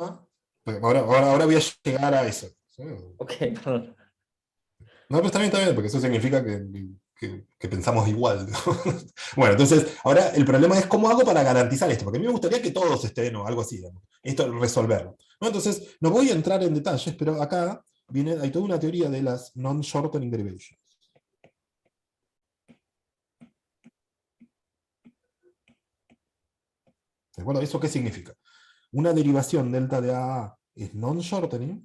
ahora voy a llegar a eso. ¿Sí? Ok, perdón. No, pero está bien, porque eso significa que pensamos igual. Bueno, entonces, ahora el problema es cómo hago para garantizar esto, porque a mí me gustaría que todos estén, o algo así, digamos. Esto resolverlo. ¿No? Entonces, no voy a entrar en detalles, pero acá hay toda una teoría de las non-shortening derivations. ¿De acuerdo? ¿Eso qué significa? Una derivación delta de AA es non-shortening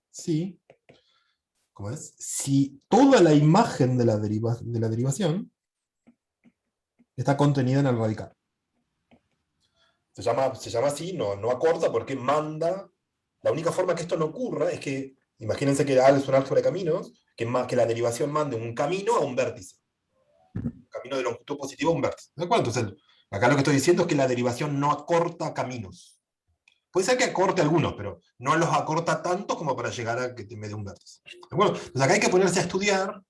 si, ¿cómo es? Si toda la imagen de la derivación está contenida en el radical. Se llama así, no acorta, porque manda. La única forma que esto no ocurra es que, imagínense que A es un álgebra de caminos, que la derivación mande un camino a un vértice. Un camino de longitud positiva a un vértice. ¿De acuerdo? Entonces, acá lo que estoy diciendo es que la derivación no acorta caminos. Puede ser que acorte algunos, pero no los acorta tanto como para llegar a que te me dé un vértice. ¿De acuerdo? Entonces acá hay que ponerse a estudiar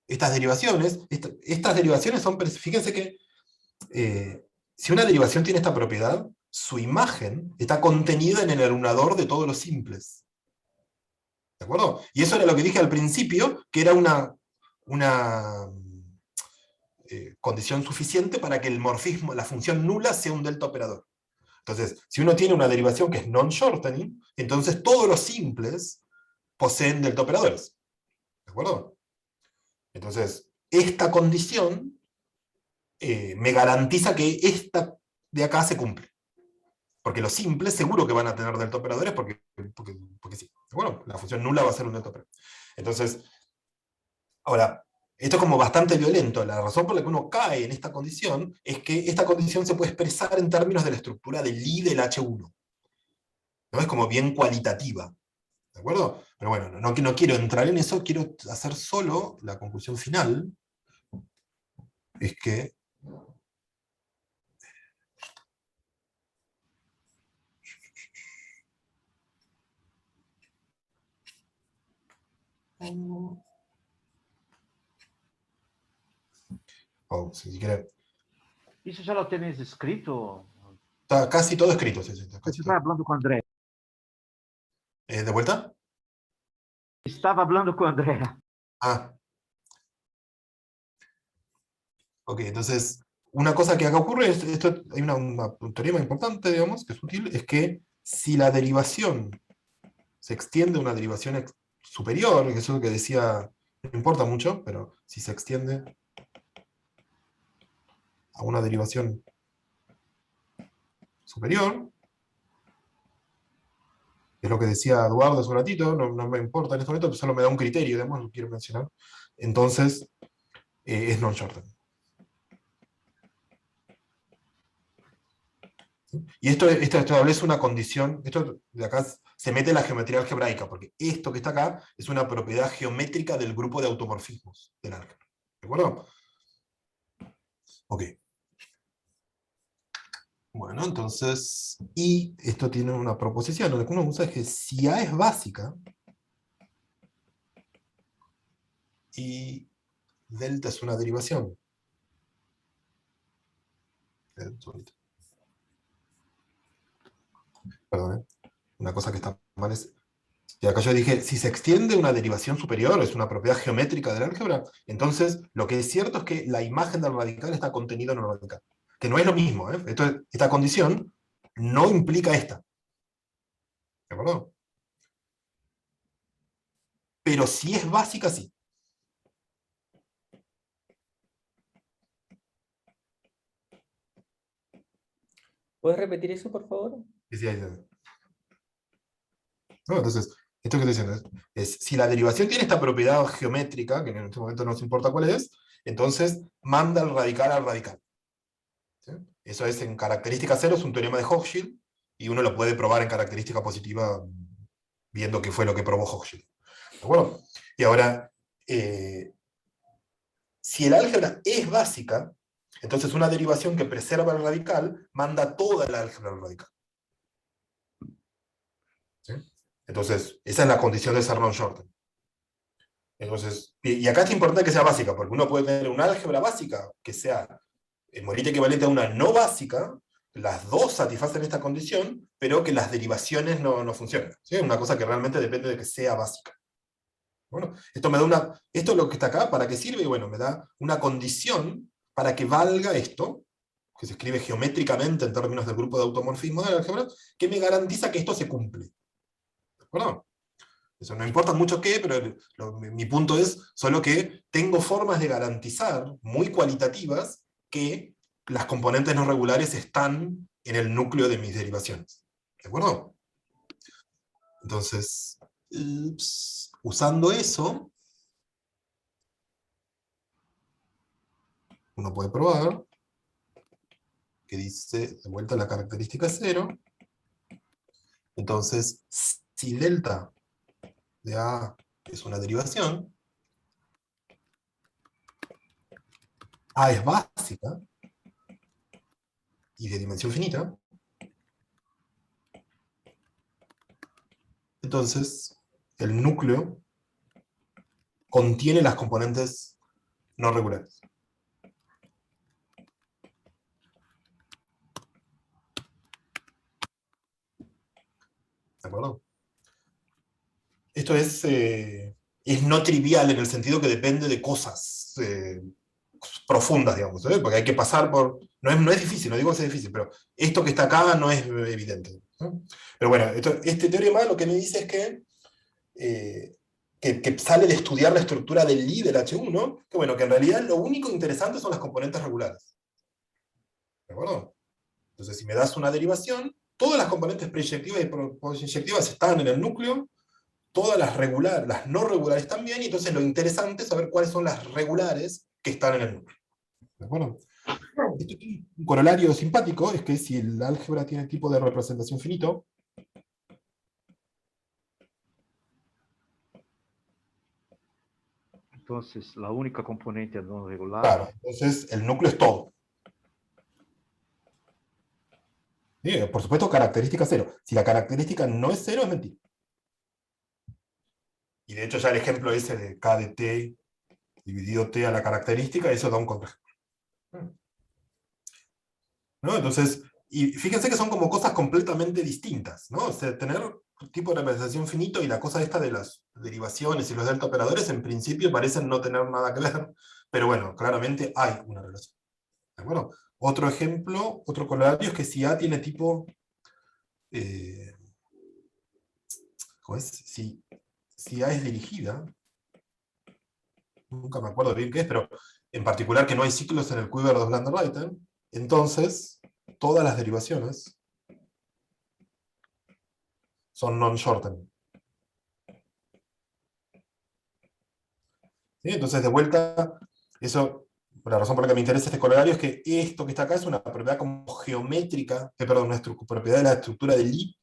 estas derivaciones. Estas derivaciones son, fíjense que si una derivación tiene esta propiedad, su imagen está contenida en el alunador de todos los simples. ¿De acuerdo? Y eso era lo que dije al principio, que era una condición suficiente para que el morfismo, la función nula, sea un delta operador. Entonces, si uno tiene una derivación que es non-shortening, entonces todos los simples poseen delta operadores. ¿De acuerdo? Entonces, esta condición me garantiza que esta de acá se cumple. Porque los simples seguro que van a tener delta operadores porque sí. Bueno, la función nula va a ser un delta operador. Entonces, ahora, esto es como bastante violento. La razón por la que uno cae en esta condición es que esta condición se puede expresar en términos de la estructura del I del H1. ¿No? Es como bien cualitativa. ¿De acuerdo? Pero bueno, no quiero entrar en eso, quiero hacer solo la conclusión final. Es que si quiere. Isso já lo tienes escrito? Está casi todo escrito. Sí, Você estava falando com o André. ¿De vuelta? Estava falando com o André. Ah. Ok, entonces, una cosa que acá ocurre, hay un teorema importante, digamos, que es útil, es que si la derivación se extiende a una derivación superior, que eso es lo que decía, no importa mucho, pero si se extiende a una derivación superior, es lo que decía Eduardo hace un ratito, no me importa en este momento, pero solo me da un criterio, digamos, lo quiero mencionar, entonces es non-shortening. Y esto establece una condición, esto de acá se mete en la geometría algebraica, porque esto que está acá es una propiedad geométrica del grupo de automorfismos del álgebra. ¿De acuerdo? Ok. Bueno, entonces, y esto tiene una proposición, lo que uno usa es que si A es básica, y delta es una derivación. Perdón, una cosa que está mal es... Y acá yo dije, si se extiende una derivación superior, es una propiedad geométrica del álgebra, entonces lo que es cierto es que la imagen del radical está contenida en el radical. Que no es lo mismo, ¿eh? Esta condición no implica esta. ¿De acuerdo? Pero si es básica, sí. ¿Puedes repetir eso, por favor? Sí, ahí. No, entonces, esto que estoy diciendo es, si la derivación tiene esta propiedad geométrica, que en este momento no nos importa cuál es, entonces manda el radical al radical. ¿Sí? Eso es en característica cero, es un teorema de Hochschild, y uno lo puede probar en característica positiva viendo qué fue lo que probó Hochschild. ¿De acuerdo? Y ahora, si el álgebra es básica, entonces una derivación que preserva el radical manda toda la álgebra al radical. ¿Sí? Entonces, esa es la condición de ser non-shorten. Entonces, y acá es importante que sea básica, porque uno puede tener una álgebra básica que sea molite equivalente a una no básica, las dos satisfacen esta condición, pero que las derivaciones no funcionan. ¿Sí? Una cosa que realmente depende de que sea básica. Bueno, esto me da esto es lo que está acá, ¿para qué sirve? Y bueno, me da una condición para que valga esto, que se escribe geométricamente en términos del grupo de automorfismo del álgebra, que me garantiza que esto se cumple. ¿De acuerdo? Eso no importa mucho qué, pero mi punto es solo que tengo formas de garantizar, muy cualitativas, que las componentes no regulares están en el núcleo de mis derivaciones. ¿De acuerdo? Entonces, usando eso, uno puede probar que dice, de vuelta la característica 0. Entonces, si delta de A es una derivación, A es básica y de dimensión finita, entonces el núcleo contiene las componentes no regulares. ¿De acuerdo? Esto es no trivial en el sentido que depende de cosas profundas, digamos, porque hay que pasar por... No es difícil, no digo que sea difícil, pero esto que está acá no es evidente, ¿no? Pero bueno, este teorema lo que me dice es que sale de estudiar la estructura del Lie del H1, que bueno, que en realidad lo único interesante son las componentes regulares. ¿De acuerdo? Entonces, si me das una derivación, todas las componentes preyectivas y posinyectivas están en el núcleo, todas las no regulares también, y entonces lo interesante es saber cuáles son las regulares que están en el núcleo. ¿De acuerdo? Un corolario simpático es que si el álgebra tiene tipo de representación finito, entonces la única componente no regular. Claro, entonces el núcleo es todo. Sí, por supuesto, característica 0. Si la característica no es 0, es mentira. Y de hecho ya el ejemplo ese de K de T dividido T a la característica, eso da un contraejemplo. ¿No? Entonces, y fíjense que son como cosas completamente distintas, ¿no? O sea, tener un tipo de representación finito y la cosa esta de las derivaciones y los delta operadores en principio parecen no tener nada que ver, pero bueno, claramente hay una relación. ¿De acuerdo? Otro ejemplo, otro corolario es que si A tiene tipo... ¿cómo es? Si A es dirigida, nunca me acuerdo bien qué es, pero en particular que no hay ciclos en el quiver de Blander-Leiten, entonces todas las derivaciones son non-shortening. ¿Sí? Entonces, de vuelta, eso, la razón por la que me interesa este corolario es que esto que está acá es una propiedad como geométrica, perdón, una propiedad de la estructura del I,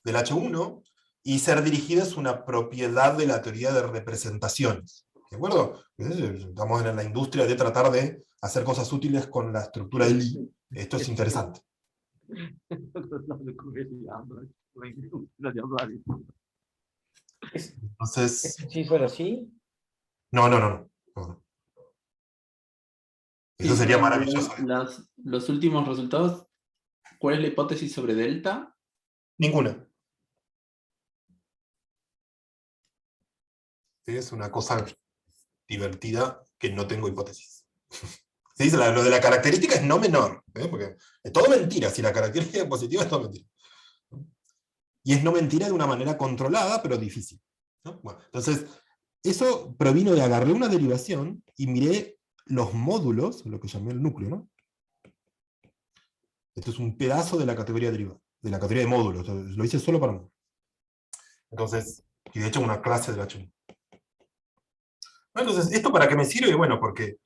del H1, y ser dirigida es una propiedad de la teoría de representaciones. ¿De acuerdo? Estamos en la industria de tratar de hacer cosas útiles con la estructura del I. Esto es interesante. Entonces... ¿Sí solo así? No. Eso Sí, sería maravilloso. los últimos resultados, ¿cuál es la hipótesis sobre delta? Ninguna. Es una cosa divertida que no tengo hipótesis. ¿Sí? Lo de la característica es no menor, porque es todo mentira. Si la característica es positiva, es todo mentira. Y es no mentira de una manera controlada, pero difícil. ¿No? Bueno, entonces, eso provino de agarré una derivación y miré los módulos, lo que llamé el núcleo, ¿no? Esto es un pedazo de la categoría derivada, de la categoría de módulos. Lo hice solo para módulos. Entonces, y de hecho una clase del H1. Entonces, ¿esto para qué me sirve? Bueno, porque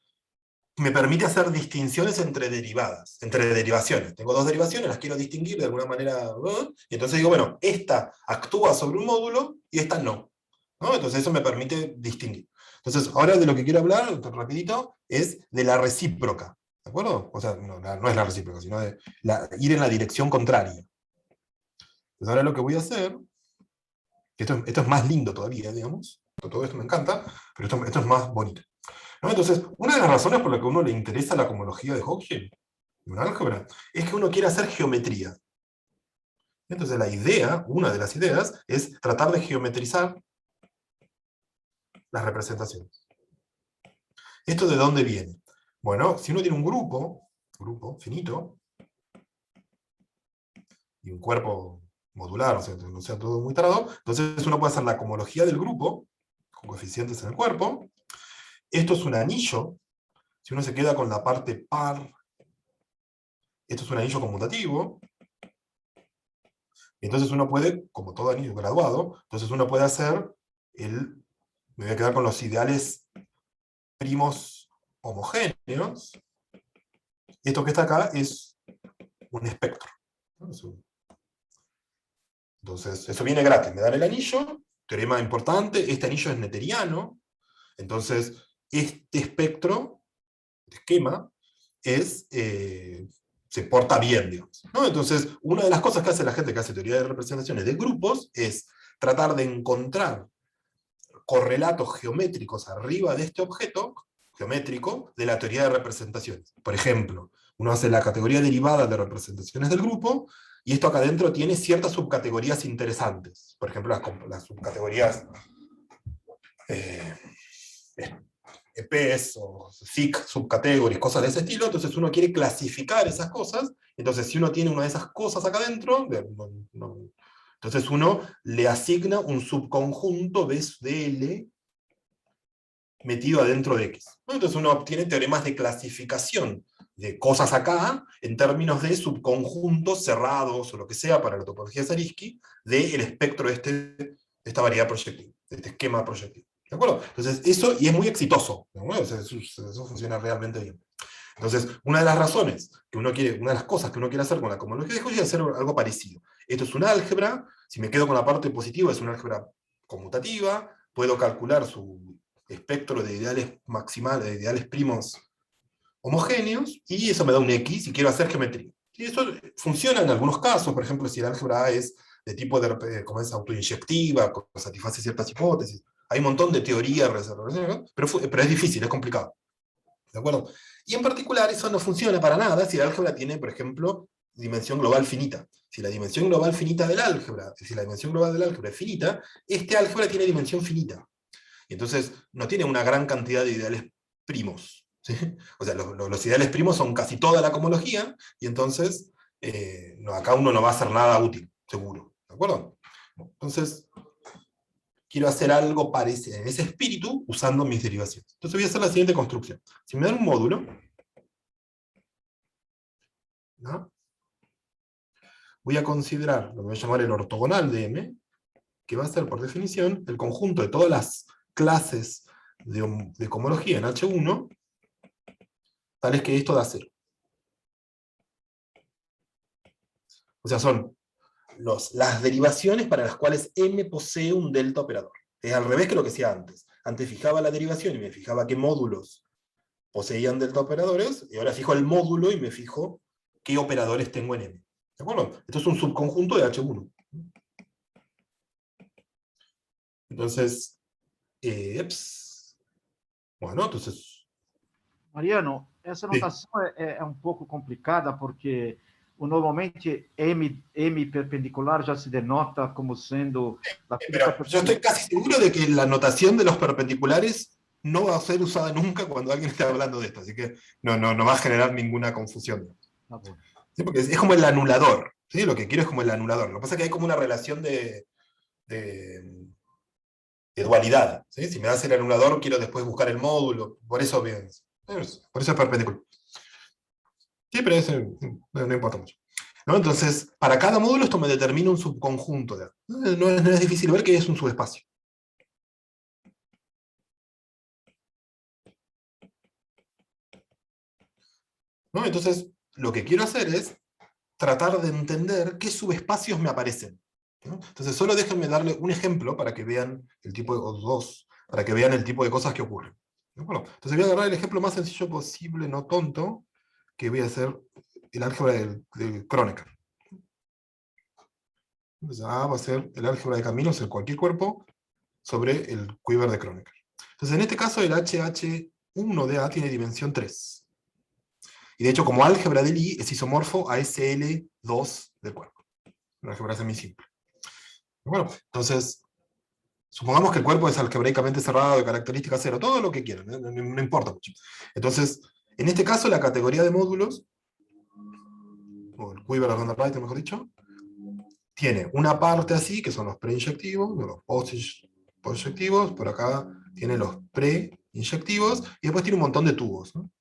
me permite hacer distinciones entre derivadas, entre derivaciones. Tengo dos derivaciones, las quiero distinguir de alguna manera, y entonces digo, bueno, esta actúa sobre un módulo y esta no. Entonces eso me permite distinguir. Entonces, ahora de lo que quiero hablar, rapidito, es de la recíproca. ¿De acuerdo? O sea, no es la recíproca, sino de ir en la dirección contraria. Entonces ahora lo que voy a hacer, que esto es más lindo todavía, digamos, todo esto me encanta, pero esto es más bonito. ¿No? Entonces, una de las razones por las que a uno le interesa la cohomología de Haugen, de un álgebra, es que uno quiere hacer geometría. Entonces la idea, una de las ideas, es tratar de geometrizar las representaciones. ¿Esto de dónde viene? Bueno, si uno tiene un grupo finito, y un cuerpo modular, o sea, no sea todo muy tarado. Entonces uno puede hacer la cohomología del grupo, con coeficientes en el cuerpo. Esto es un anillo, si uno se queda con la parte par, esto es un anillo conmutativo. Entonces uno puede, como todo anillo graduado, entonces uno puede hacer me voy a quedar con los ideales primos homogéneos. Esto que está acá es un espectro. Entonces, eso viene gratis. Me dan el anillo, teorema importante, este anillo es netteriano, entonces este espectro, este esquema, se porta bien, digamos, ¿no? Entonces, una de las cosas que hace la gente que hace teoría de representaciones de grupos es tratar de encontrar correlatos geométricos arriba de este objeto geométrico de la teoría de representaciones. Por ejemplo, uno hace la categoría derivada de representaciones del grupo, y esto acá adentro tiene ciertas subcategorías interesantes. Por ejemplo, las subcategorías EPs o SIC subcategories, cosas de ese estilo. Entonces uno quiere clasificar esas cosas. Entonces si uno tiene una de esas cosas acá adentro, entonces uno le asigna un subconjunto de L metido adentro de X. Entonces uno obtiene teoremas de clasificación de cosas acá, en términos de subconjuntos cerrados, o lo que sea, para la topología de Zariski, del espectro de esta variedad proyectiva, de este esquema proyectivo. ¿De acuerdo? Entonces eso, y es muy exitoso, ¿no? O sea, eso funciona realmente bien. Entonces, una de las razones que uno quiere, una de las cosas que uno quiere hacer con la cohomología de Cauchy es hacer algo parecido. Esto es un álgebra, si me quedo con la parte positiva, es una álgebra conmutativa, puedo calcular su espectro de ideales maximales, de ideales primos homogéneos, y eso me da un X, y quiero hacer geometría. Y eso funciona en algunos casos, por ejemplo, si el álgebra A es de tipo como es autoinyectiva, satisface ciertas hipótesis. Hay un montón de teoría, pero es difícil, es complicado. ¿De acuerdo? Y en particular eso no funciona para nada si el álgebra tiene, por ejemplo, dimensión global finita. Si la dimensión global finita del álgebra, si la dimensión global del álgebra es finita, este álgebra tiene dimensión finita. Y entonces no tiene una gran cantidad de ideales primos. ¿Sí? O sea, los ideales primos son casi toda la cohomología, y entonces acá uno no va a hacer nada útil, seguro. ¿De acuerdo? Entonces, quiero hacer algo parecido en ese espíritu usando mis derivaciones. Entonces voy a hacer la siguiente construcción. Si me dan un módulo, ¿no? Voy a considerar lo que voy a llamar el ortogonal de M, que va a ser por definición el conjunto de todas las clases de cohomología en H1, tales que esto da 0. O sea, son las derivaciones para las cuales M posee un delta operador. Es al revés que lo que hacía antes. Antes fijaba la derivación y me fijaba qué módulos poseían delta operadores, y ahora fijo el módulo y me fijo qué operadores tengo en M. ¿De acuerdo? Esto es un subconjunto de H1. Entonces, bueno, entonces... Mariano, essa notação é um pouco complicada, porque normalmente M perpendicular já se denota como sendo... Pero yo estoy casi seguro de que la notación de los perpendiculares no va a ser usada nunca cuando alguien esté hablando de esto, así que no va a generar ninguna confusión. ¿Sí? Porque es como el anulador, ¿sí? Lo que quiero es como el anulador. Lo que pasa es que hay como una relación de dualidad. ¿Sí? Si me das el anulador, quiero después buscar el módulo, por eso es perpendicular. Sí, pero eso no importa mucho. ¿No? Entonces, para cada módulo esto me determina un subconjunto. No es difícil ver que es un subespacio. ¿No? Entonces, lo que quiero hacer es tratar de entender qué subespacios me aparecen. ¿No? Entonces, solo déjenme darle un ejemplo para que vean el tipo de, o dos, para que vean el tipo de cosas que ocurren. Bueno, entonces voy a agarrar el ejemplo más sencillo posible, no tonto, que voy a hacer el álgebra de Kronecker. Entonces, A va a ser el álgebra de caminos en cualquier cuerpo sobre el quiver de Kronecker. Entonces, en este caso, el HH1 de A tiene dimensión 3. Y de hecho, como álgebra de Lie, es isomorfo a SL2 del cuerpo. Una álgebra semisimple. Bueno, entonces, supongamos que el cuerpo es algebraicamente cerrado, de característica 0, todo lo que quieran, no importa mucho. Entonces, en este caso, la categoría de módulos, o el quiver of Van der Waals, mejor dicho, tiene una parte así, que son los preinyectivos, los postinyectivos, por acá tiene los preinyectivos, y después tiene un montón de tubos, ¿no?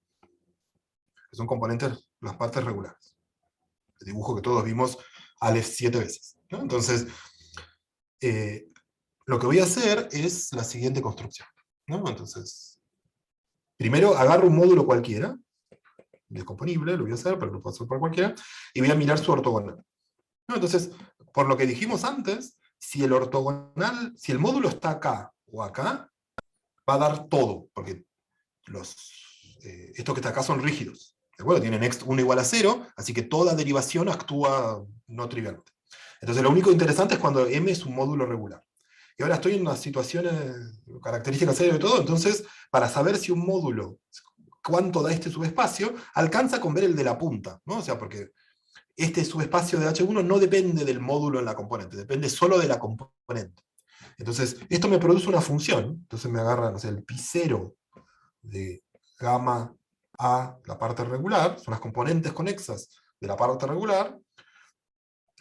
Que son componentes, las partes regulares. El dibujo que todos vimos Aleph 7 veces, ¿no? Entonces, lo que voy a hacer es la siguiente construcción, ¿no? Entonces, primero agarro un módulo cualquiera, descomponible, lo voy a hacer, pero lo puedo hacer por cualquiera, y voy a mirar su ortogonal, ¿no? Entonces, por lo que dijimos antes, si el ortogonal, si el módulo está acá o acá, va a dar todo, porque estos que está acá son rígidos, ¿de acuerdo? Tienen x1 igual a 0, así que toda derivación actúa no trivialmente. Entonces lo único interesante es cuando M es un módulo regular. Y ahora estoy en unas situaciones, características cero de todo, entonces, para saber si un módulo, cuánto da este subespacio, alcanza con ver el de la punta, ¿no? O sea, porque este subespacio de H1 no depende del módulo en la componente, depende solo de la componente. Entonces, esto me produce una función, entonces me agarra, no sé, el pi0 de gamma a la parte regular, son las componentes conexas de la parte regular.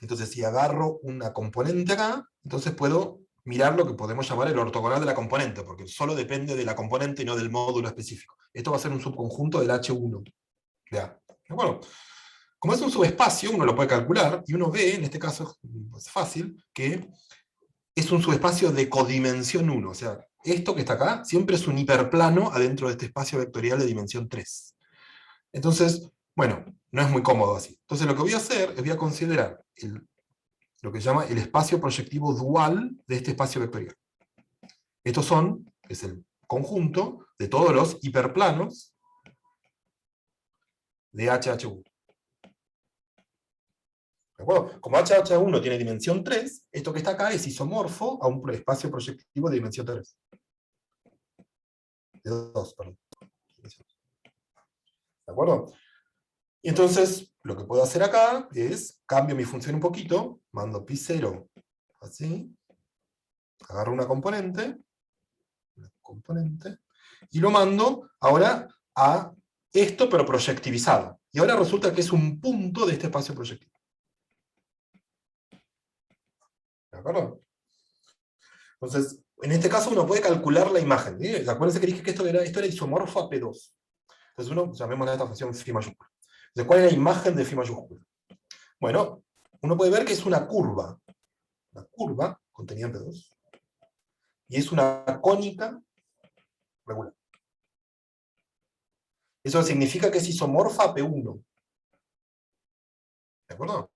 Entonces, si agarro una componente acá, entonces puedo mirar lo que podemos llamar el ortogonal de la componente, porque solo depende de la componente y no del módulo específico. Esto va a ser un subconjunto del H1 de A. ¿De acuerdo? Como es un subespacio, uno lo puede calcular, y uno ve, en este caso es fácil, que es un subespacio de codimensión 1. O sea, esto que está acá siempre es un hiperplano adentro de este espacio vectorial de dimensión 3. Entonces, bueno, no es muy cómodo así. Entonces lo que voy a hacer es voy a considerar lo que se llama el espacio proyectivo dual de este espacio vectorial. Estos es el conjunto de todos los hiperplanos de HH1. ¿De acuerdo? Como HH1 tiene dimensión 3, esto que está acá es isomorfo a un espacio proyectivo de dimensión 3. De 2, perdón. ¿De acuerdo? Y entonces, lo que puedo hacer acá es, cambio mi función un poquito, mando pi0 así, agarro una componente, y lo mando ahora a esto, pero proyectivizado. Y ahora resulta que es un punto de este espacio proyectivo. ¿De acuerdo? Entonces, en este caso uno puede calcular la imagen. ¿Sí? Acuérdense que dije que esto era isomorfo a P2. Entonces uno, llamémosle a esta función phi mayúscula. Entonces, ¿cuál es la imagen de phi mayúscula? Bueno, uno puede ver que es una curva contenida en P2, y es una cónica regular. Eso significa que es isomorfa a P1. ¿De acuerdo?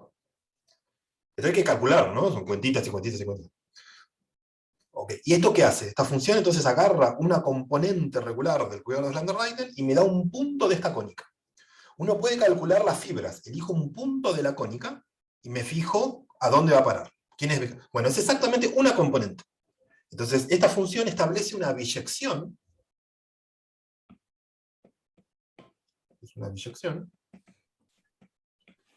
Esto hay que calcular, ¿no? Son cuentitas y cuentitas y cuentitas. Okay. ¿Y esto qué hace? Esta función entonces agarra una componente regular del cuidado de Slander-Rayleigh y me da un punto de esta cónica. Uno puede calcular las fibras. Elijo un punto de la cónica y me fijo a dónde va a parar. ¿Quién es? Bueno, es exactamente una componente. Entonces, esta función establece una biyección. Es una biyección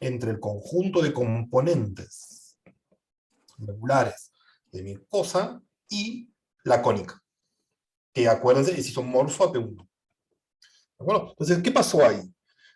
entre el conjunto de componentes regulares de mi cosa y la cónica, que acuérdense es isomorfo a P1. ¿De acuerdo? Entonces, ¿qué pasó ahí?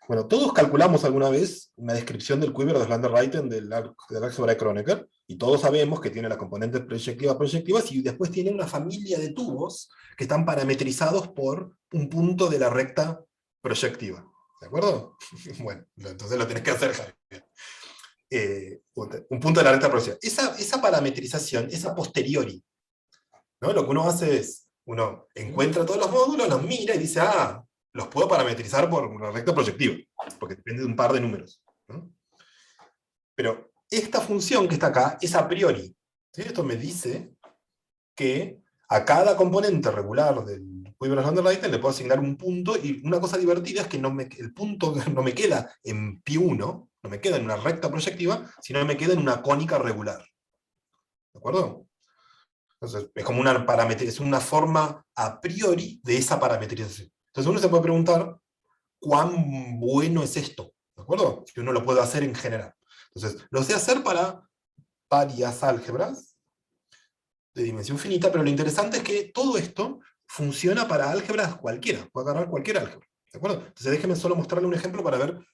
Bueno, todos calculamos alguna vez una descripción del quiver de Slander-Rayleigh del álgebra de Kronecker, y todos sabemos que tiene las componentes proyectivas, y después tiene una familia de tubos que están parametrizados por un punto de la recta proyectiva. ¿De acuerdo? Bueno, entonces lo tenés que hacer, Javier. Un punto de la recta proyectiva. Esa parametrización es a posteriori, ¿no? Lo que uno hace es, uno encuentra todos los módulos, los mira y dice, los puedo parametrizar por una recta proyectiva, porque depende de un par de números, ¿no? Pero esta función que está acá es a priori. ¿Sí? Esto me dice que a cada componente regular del quiver de Slander-Rayleigh le puedo asignar un punto, y una cosa divertida es que el punto no me queda en pi1, no me queda en una recta proyectiva, sino me queda en una cónica regular. ¿De acuerdo? Entonces, es como es una forma a priori de esa parametrización. Entonces uno se puede preguntar, ¿cuán bueno es esto? ¿De acuerdo? Si uno lo puede hacer en general. Entonces, lo sé hacer para varias álgebras de dimensión finita, pero lo interesante es que todo esto funciona para álgebras cualquiera. Puedo agarrar cualquier álgebra. ¿De acuerdo? Entonces déjenme solo mostrarle un ejemplo para ver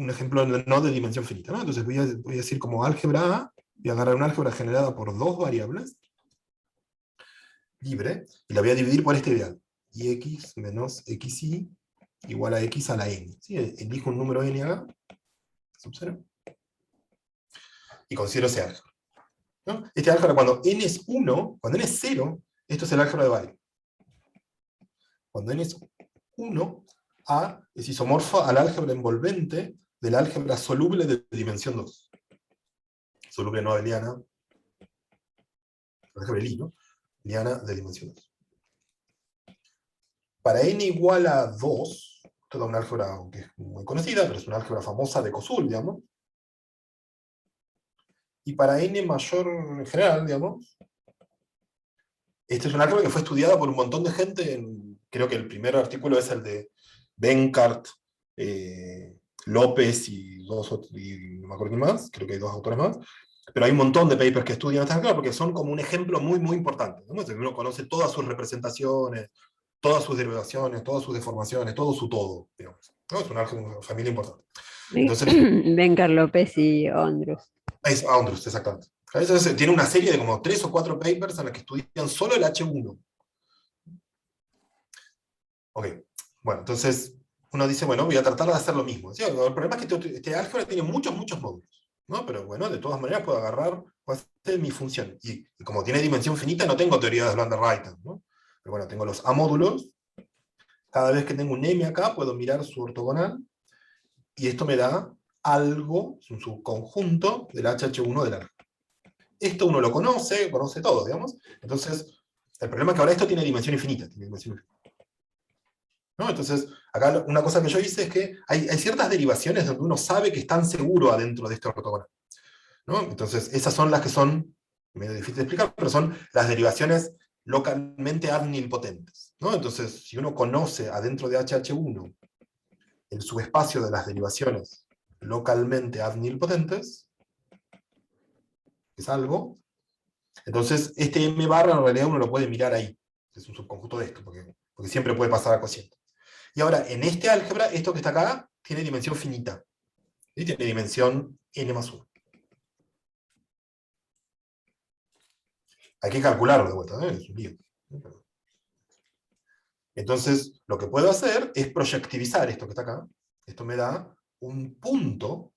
un ejemplo no de dimensión finita, ¿no? Entonces voy a decir como álgebra A, voy a agarrar una álgebra generada por dos variables, libre, y la voy a dividir por este ideal. Ix menos xi igual a x a la n. ¿Sí? Elijo un número n acá, sub 0, y considero ese álgebra, ¿no? Este álgebra cuando n es 1, cuando n es 0, esto es el álgebra de Weyl. Cuando n es 1, A es isomorfa al álgebra envolvente del álgebra soluble de dimensión 2. Soluble no abeliana, álgebra Lie, ¿no? Liana de dimensión 2. Para n igual a 2, toda una álgebra que es muy conocida, pero es una álgebra famosa de Kosul, digamos. Y para n mayor en general, digamos, este es un álgebra que fue estudiada por un montón de gente. Creo que el primer artículo es el de Benkart, López y no me acuerdo quién más, creo que hay dos autores más. Pero hay un montón de papers que estudian estas álgebras porque son como un ejemplo muy, muy importante, ¿no? Uno conoce todas sus representaciones, todas sus derivaciones, todas sus deformaciones, todo su todo, digamos, ¿no? Es una familia importante. Entonces, Bencar López y Ondrus. Es Ondrus, exactamente. Entonces, tiene una serie de como 3 o 4 papers en las que estudian solo el H1. Ok, bueno, entonces uno dice, bueno, voy a tratar de hacer lo mismo. ¿Sí? El problema es que este álgebra tiene muchos, muchos módulos, ¿no? Pero bueno, de todas maneras puedo hacer mi función. Y como tiene dimensión finita, no tengo teoría de Slander-Rayton, ¿no? Pero bueno, tengo los A módulos. Cada vez que tengo un M acá, puedo mirar su ortogonal, y esto me da algo, es un subconjunto del HH1 del álgebra. Esto uno lo conoce todo, digamos. Entonces, el problema es que ahora esto tiene dimensión infinita. ¿No? Entonces, acá una cosa que yo hice es que hay ciertas derivaciones donde uno sabe que están seguros adentro de este ortogonal, ¿no? Entonces, esas son las que son, medio difícil de explicar, pero son las derivaciones localmente adnilpotentes, ¿no? Entonces, si uno conoce adentro de HH1 el subespacio de las derivaciones localmente adnilpotentes, es algo, entonces este M barra en realidad uno lo puede mirar ahí, es un subconjunto de esto, porque siempre puede pasar a cociente. Y ahora, en este álgebra, esto que está acá, tiene dimensión finita. ¿Sí? Tiene dimensión n más 1. Hay que calcularlo de vuelta, ¿eh? Es un lío. Entonces, lo que puedo hacer es proyectivizar esto que está acá. Esto me da un punto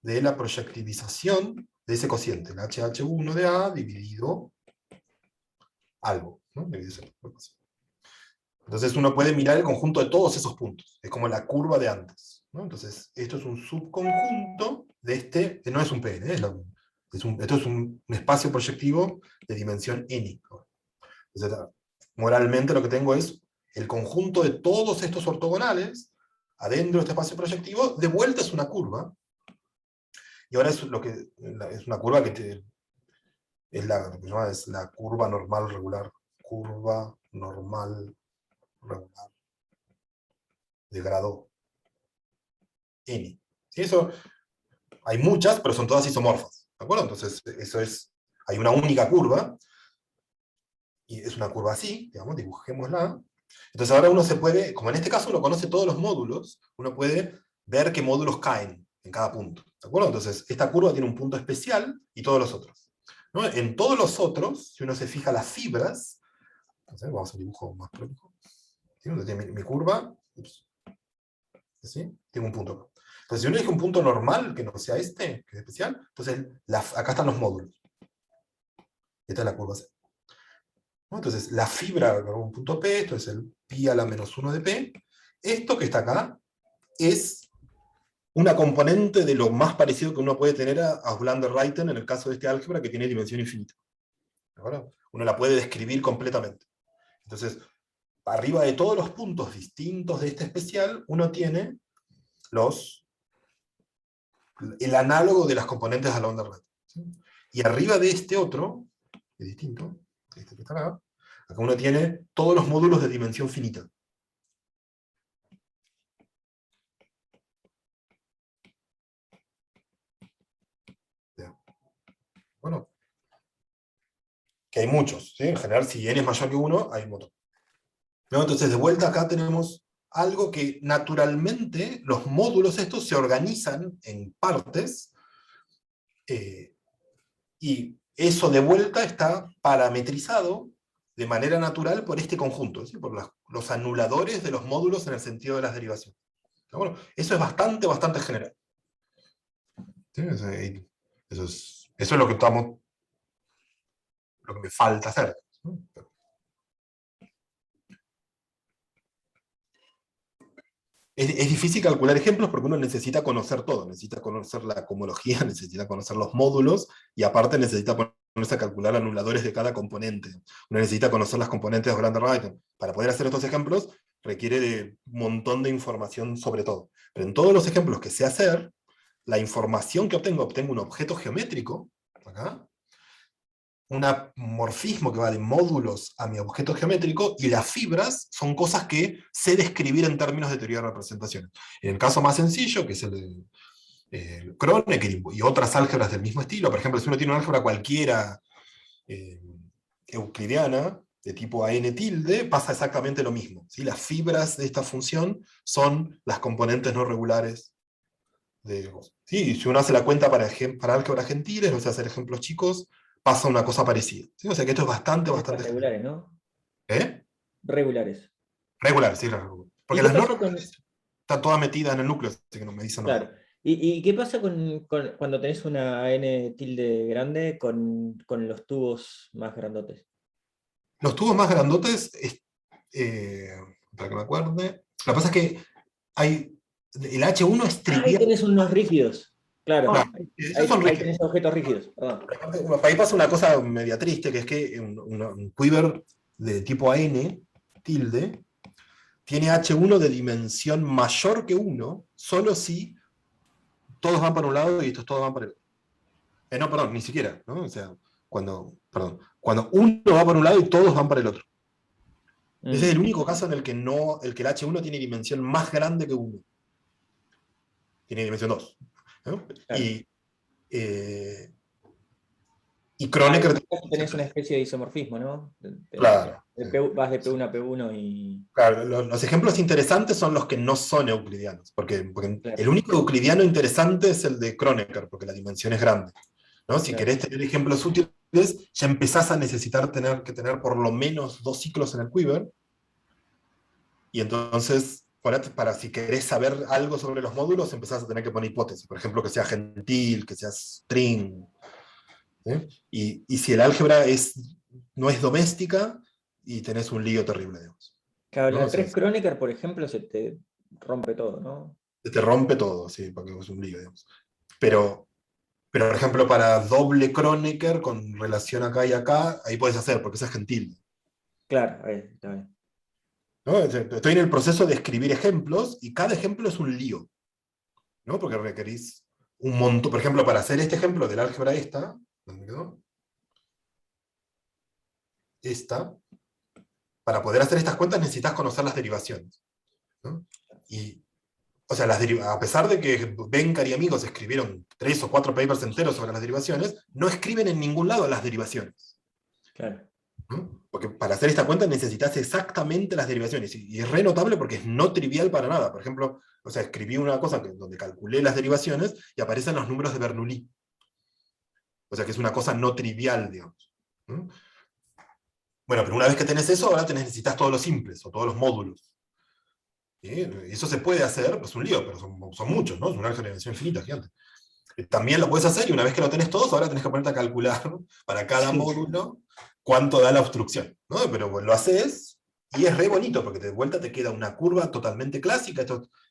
de la proyectivización de ese cociente, el HH1 de A dividido algo, ¿no? Entonces uno puede mirar el conjunto de todos esos puntos. Es como la curva de antes, ¿no? Entonces, esto es un subconjunto de este, no es un PN, esto es un espacio proyectivo de dimensión n. Entonces, moralmente lo que tengo es el conjunto de todos estos ortogonales adentro de este espacio proyectivo, de vuelta es una curva, y ahora es una curva que es la curva normal regular. Curva normal regular de grado n. ¿Sí? Eso, hay muchas, pero son todas isomorfas. ¿De acuerdo? Entonces, hay una única curva, y es una curva así, digamos, dibujémosla. Entonces ahora uno se puede, como en este caso uno conoce todos los módulos, uno puede ver qué módulos caen en cada punto. ¿De acuerdo? Entonces, esta curva tiene un punto especial y todos los otros, ¿no? En todos los otros, si uno se fija las fibras, entonces, vamos a un dibujo más práctico. ¿Sí? Mi curva, ¿sí? Tengo un punto acá. Entonces, si uno elige un punto normal, que no sea este, que es especial, entonces acá están los módulos. Esta es la curva C. ¿No? Entonces, la fibra con un punto P, esto es el pi a la menos 1 de P. Esto que está acá es una componente de lo más parecido que uno puede tener a Slander-Rayton en el caso de este álgebra que tiene dimensión infinita. ¿Ahora? Uno la puede describir completamente. Entonces, arriba de todos los puntos distintos de este especial, uno tiene el análogo de las componentes de Slander-Rayton. ¿Sí? Y arriba de este otro, que es distinto, este que está acá uno tiene todos los módulos de dimensión finita. Bueno, que hay muchos, ¿sí? En general, si n es mayor que 1, hay un montón. ¿No? Entonces, de vuelta acá tenemos algo que naturalmente los módulos estos se organizan en partes, y eso de vuelta está parametrizado de manera natural por este conjunto, ¿sí? Por los anuladores de los módulos en el sentido de las derivaciones. Bueno, eso es bastante general. ¿Sí? Eso es lo que lo que me falta hacer. Es difícil calcular ejemplos porque uno necesita conocer todo, necesita conocer la cohomología, necesita conocer los módulos, y aparte necesita ponerse a calcular anuladores de cada componente. Uno necesita conocer las componentes de Blander-Rayton. Para poder hacer estos ejemplos requiere de un montón de información sobre todo. Pero en todos los ejemplos que sé hacer, la información que obtengo un objeto geométrico, acá, un morfismo que va de módulos a mi objeto geométrico, y las fibras son cosas que sé describir en términos de teoría de representaciones. En el caso más sencillo, que es el de Kronecker y otras álgebras del mismo estilo, por ejemplo, si uno tiene una álgebra cualquiera euclidiana, de tipo AN tilde, pasa exactamente lo mismo, ¿sí? Las fibras de esta función son las componentes no regulares de... ¿sí? Si uno hace la cuenta para álgebras gentiles, no sé, hacer ejemplos chicos, pasa una cosa parecida. ¿Sí? O sea que esto es bastante regulares, ¿no? ¿Eh? Regulares. Regular, sí, regular. Porque las no regulares están todas metidas en el núcleo, así que no me dicen nada. Claro. ¿Y qué pasa cuando tenés una N tilde grande con los tubos más grandotes? Los tubos más grandotes, para que me acuerde, lo que pasa es que el H1 es trivial. Ahí tenés unos rígidos. Claro, esos son ahí tenés objetos rígidos. Perdón. Ahí pasa una cosa media triste, que es que un quiver de tipo AN tilde tiene H1 de dimensión mayor que 1, solo si todos van para un lado y estos todos van para el otro. No, perdón, ni siquiera, ¿no? O sea, cuando uno va para un lado y todos van para el otro. Ese es el único caso en el que el H1 tiene dimensión más grande que 1. Tiene dimensión 2. ¿no? Claro. Y Kronecker... tenés una especie de isomorfismo, ¿no? Claro. Vas de P1 a P1 y... Claro, los ejemplos interesantes son los que no son euclidianos, porque Claro. el único euclidiano interesante es el de Kronecker, porque la dimensión es grande, ¿no? Si querés tener ejemplos útiles, ya empezás a necesitar tener por lo menos 2 ciclos en el quiver, y entonces, para si querés saber algo sobre los módulos, empezás a tener que poner hipótesis, por ejemplo, que sea gentil, que sea string, ¿sí? Y si el álgebra no es doméstica, y tenés un lío terrible, digamos. Claro, ¿no? la 3 Kronecker, por ejemplo, se te rompe todo, ¿no? Se te rompe todo, sí, porque es un lío, digamos. Pero, por ejemplo, para doble Kronecker, con relación acá y acá, ahí puedes hacer, porque esa es gentil. Claro, ahí está bien. ¿No? Estoy en el proceso de escribir ejemplos, y cada ejemplo es un lío, ¿no? Porque requerís un montón. Por ejemplo, para hacer este ejemplo del álgebra esta, ¿dónde quedó? Esta, para poder hacer estas cuentas necesitas conocer las derivaciones, ¿no? O sea, a pesar de que Benkar y amigos escribieron 3 o 4 papers enteros sobre las derivaciones, no escriben en ningún lado las derivaciones. Claro. ¿No? Porque para hacer esta cuenta necesitas exactamente las derivaciones. Y es re notable porque es no trivial para nada. Por ejemplo, o sea, escribí una cosa donde calculé las derivaciones y aparecen los números de Bernoulli. O sea, que es una cosa no trivial, digamos. ¿No? Bueno, pero una vez que tenés eso, ahora necesitas todos los simples o todos los módulos. Eso se puede hacer, pues un lío, pero son muchos, ¿no? Es una generación infinita, gigante. También lo puedes hacer, y una vez que lo tenés todos, ahora tenés que ponerte a calcular, ¿no? Para cada módulo cuánto da la obstrucción, ¿no? Pero bueno, lo haces y es re bonito, porque de vuelta te queda una curva totalmente clásica.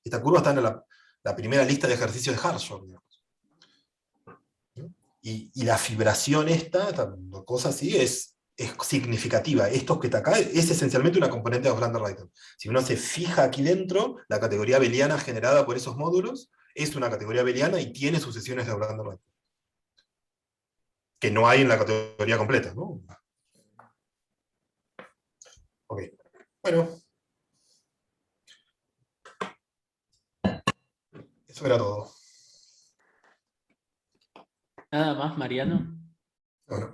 Esta curva está en la primera lista de ejercicios de Harshor, digamos. Y la fibración esta cosa así, es significativa. Esto que está acá es esencialmente una componente de Blander-Rayton. Si uno se fija aquí dentro, la categoría abeliana generada por esos módulos es una categoría abeliana y tiene sucesiones de Blander-Rayton, que no hay en la categoría completa, ¿no? Ok. Bueno. Eso era todo. Nada más, Mariano. Bueno.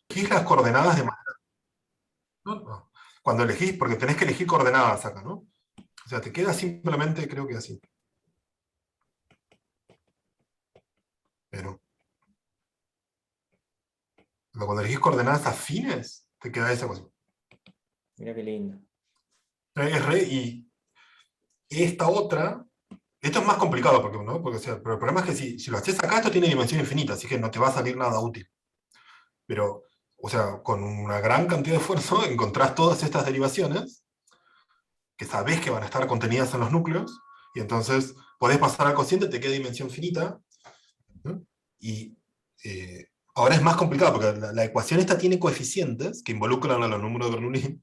¿Qué es las coordenadas de manera? No. cuando elegís, porque tenés que elegir coordenadas acá, ¿no? O sea, te queda simplemente, creo que así. Pero cuando elegís coordenadas afines, te queda esa cosa. Mira qué lindo. Y esta otra, esto es más complicado, porque, ¿no? Porque, o sea, pero el problema es que si lo haces acá, esto tiene dimensión infinita, así que no te va a salir nada útil. Pero, o sea, con una gran cantidad de esfuerzo encontrás todas estas derivaciones que sabés que van a estar contenidas en los núcleos, y entonces podés pasar al cociente, te queda dimensión finita, ¿no? Y ahora es más complicado, porque la ecuación esta tiene coeficientes que involucran a los números de Bernoulli,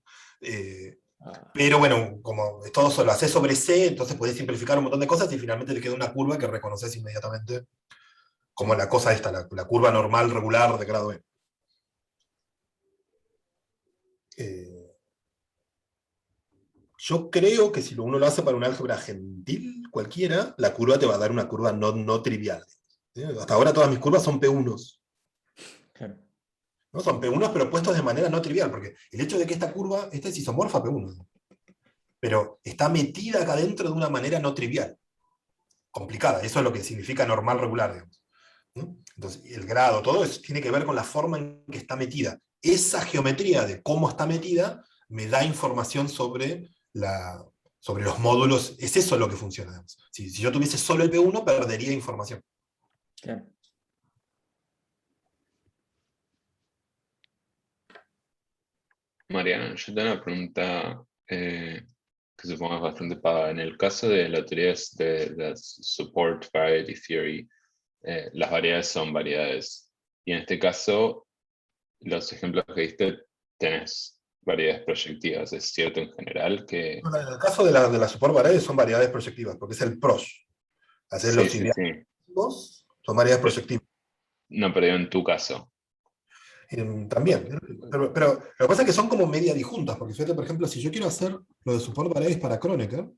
pero bueno, como todo lo haces sobre C, entonces podés simplificar un montón de cosas y finalmente te queda una curva que reconoces inmediatamente como la cosa esta, la curva normal regular de grado E. Yo creo que si uno lo hace para un álgebra gentil, cualquiera, la curva te va a dar una curva no trivial. Hasta ahora todas mis curvas son P1s. Claro. ¿No? Son P1s, pero puestos de manera no trivial, porque el hecho de que esta curva, esta es isomorfa P1, pero está metida acá dentro de una manera no trivial, complicada. Eso es lo que significa normal regular, digamos, ¿no? Entonces, el grado, todo eso tiene que ver con la forma en que está metida. Esa geometría de cómo está metida me da información sobre los módulos. Es eso lo que funciona, digamos. Si yo tuviese solo el P1, perdería información. Claro. Mariana, yo tengo una pregunta que supongo es bastante paga. En el caso de la teoría de Support Variety Theory, las variedades son variedades. Y en este caso, los ejemplos que diste, tenés variedades proyectivas. ¿Es cierto en general que...? En el caso de la support variety son variedades proyectivas, porque es el PROS. Hacer los Sí. ideales son variedades proyectivas. No, pero digo en tu caso. También. Pero lo que pasa es que son como media disjuntas, porque fíjate, por ejemplo, si yo quiero hacer lo de support variety para Kronecker,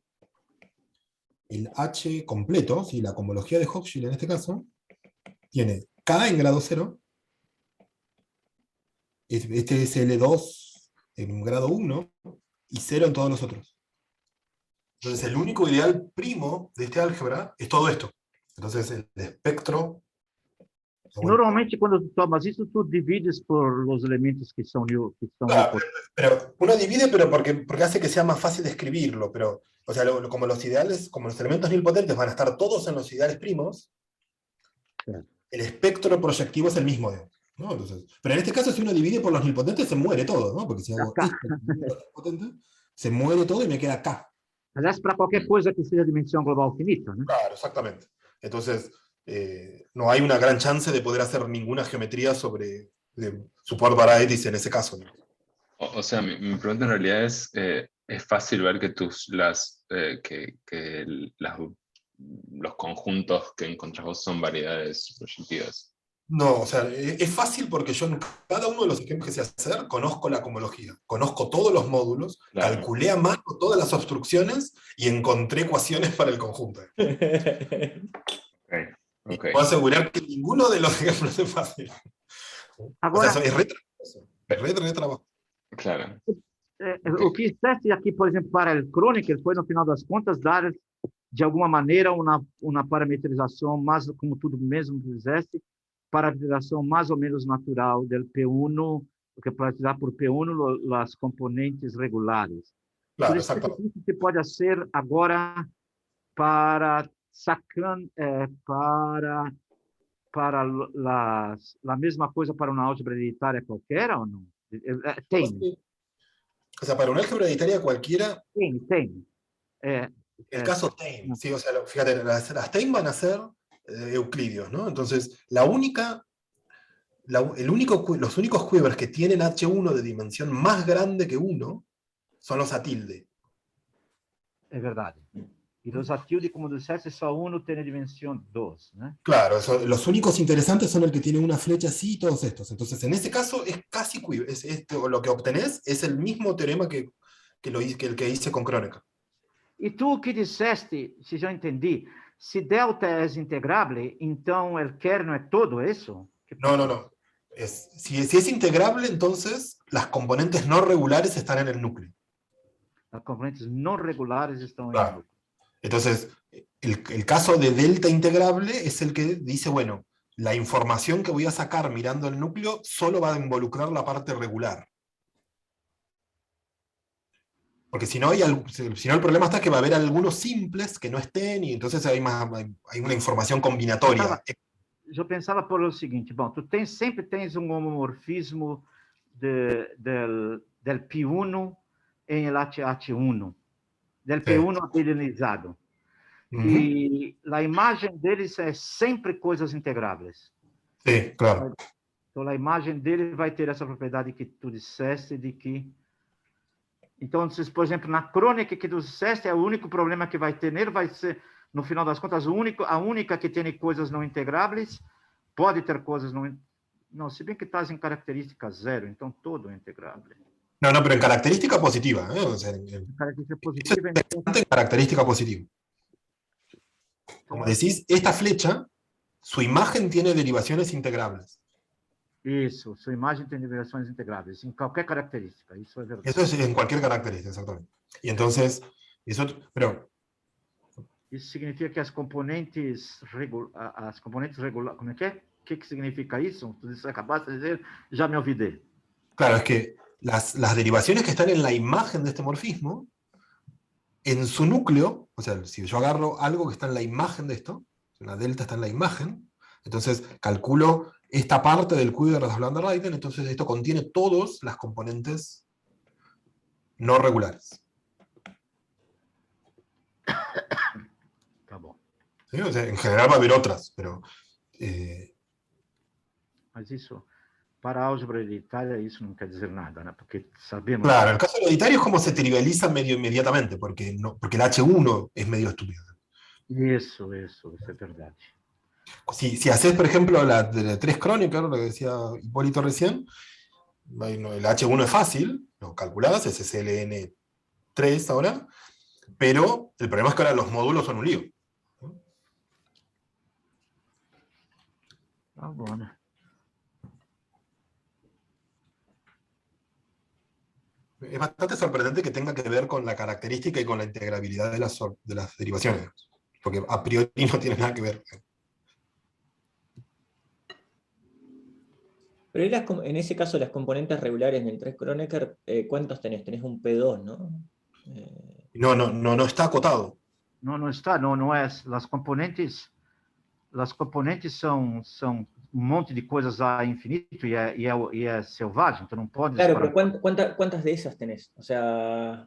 el H completo, ¿sí? La cohomología de Hochschild en este caso, tiene K en grado 0, este es L2 en grado 1, y 0 en todos los otros. Entonces el único ideal primo de este álgebra es todo esto. Entonces el espectro... Normalmente, quando tu tomas isso, tu divides por los elementos que são claro, pero uno divide, pero porque hace que sea más fácil de escribirlo, pero, o sea, como los ideales, como los elementos nilpotentes van a estar todos en los ideales primos, el espectro proyectivo es el mismo, ¿no? Entonces, pero en este caso, si uno divide por los nilpotentes, se muere todo, ¿no? Porque si hago esto, se muere todo y me queda K. Aliás, para qualquer coisa que seja dimensão global finita, ¿no? Claro, exactamente. Entonces, no hay una gran chance de poder hacer ninguna geometría sobre support varieties en ese caso, ¿no? O sea, mi pregunta en realidad es fácil ver que los conjuntos que encontrás vos son variedades proyectivas. No, o sea, es fácil porque yo en cada uno de los ejemplos que sé hacer conozco la cohomología, conozco todos los módulos, claro. Calculé a mano todas las obstrucciones y encontré ecuaciones para el conjunto. Okay. Puedo asegurar que ninguno de los ejemplos es fácil. Agora, o sea, es re trabajo. Claro. O que existe aqui, por exemplo, para o Kronecker foi, no final das contas, dar, de alguma maneira, uma parametrização, mais, como tudo mesmo fizesse, parametrização mais ou menos natural do P1, porque parametrizar por P1 as componentes regulares. Claro, por isso que se pode fazer agora para a mesma coisa para uma álgebra hereditária qualquer ou não? Tem. O sea, para una álgebra hereditária cualquiera. Tem. El caso Tain, sí, o sea, fíjate, las Tain van a ser euclidios, ¿no? Entonces, los únicos quivers que tienen H1 de dimensión más grande que 1 son los A tilde. Es verdad. Y los A tilde, como disseste, só uno tiene dimensión 2, ¿no? Claro, los únicos interesantes son el que tiene una flecha así y todos estos. Entonces, en ese caso, es casi quiver. Lo que obtenés es el mismo teorema que el que hice con Kronecker. E tu que disseste, se já entendi, se delta é integrable, então el kernel é todo isso? No. Si es integrable, entonces las componentes no regulares están en el núcleo. Las componentes no regulares están en el Claro. núcleo. Entonces, el caso de delta integrable es el que dice, bueno, la información que voy a sacar mirando el núcleo solo va a involucrar la parte regular. Porque si no, si no el problema está que va a haber algunos simples que no estén, y entonces hay una información combinatoria. Eu pensava por o seguinte, bom, tu sempre tens um homomorfismo del P1 em el HH1, del P1 adelinizado. E a imagem deles é sempre coisas integráveis. Sim, claro. Então, a imagem dele vai ter essa propriedade que tu disseste de que... Então, por exemplo, na crônica que tu disseste, o único problema que vai ter nele vai ser, no final das contas, a única que tem coisas não integráveis, pode ter coisas não... Não, se bem que estás em característica zero, então todo é integrável. No, pero en característica positiva. O sea, característica positiva. En característica positiva. Como decís, esta flecha, su imagen tiene derivaciones integrables. Isso, sua imagem tem derivações integráveis, em qualquer característica, isso é verdade. Eso es en cualquier característica, exactamente. Y entonces, pero... Isso significa que as componentes regulares, como é que é? O que significa isso? Tu acabaste de dizer, já me olvidei. Claro, es que las derivaciones que están en la imagen de este morfismo, en su núcleo, o sea, si yo agarro algo que está en la imagen de esto, la delta está en la imagen, entonces calculo esta parte del Q de las Blander-Raiden, entonces esto contiene todas las componentes no regulares. Tá bom. ¿Sí? O sea, en general va a haber otras, pero... Mas isso, para a álgebra hereditária, isso não quer dizer nada, né? Porque sabemos... Claro, el caso hereditario es como se trivializa medio inmediatamente, porque el H1 es medio estúpido. Isso é verdade. Si haces, por ejemplo, la de 3 Chronicle, lo que decía Hipólito recién, el H1 es fácil, lo calculás, es SLN3 ahora, pero el problema es que ahora los módulos son un lío. Tá bom, né? Es bastante sorprendente que tenga que ver con la característica y con la integrabilidad de las derivaciones, porque a priori no tiene nada que ver. Pero en ese caso, las componentes regulares en el 3 Kronecker, ¿cuántos tenés? Tenés un P2, ¿no? No está acotado. No está, no es. Las componentes são um monte de coisas a infinito e é selvagem, então não pode... Claro, pero ¿cuántas de esas tenés? O sea...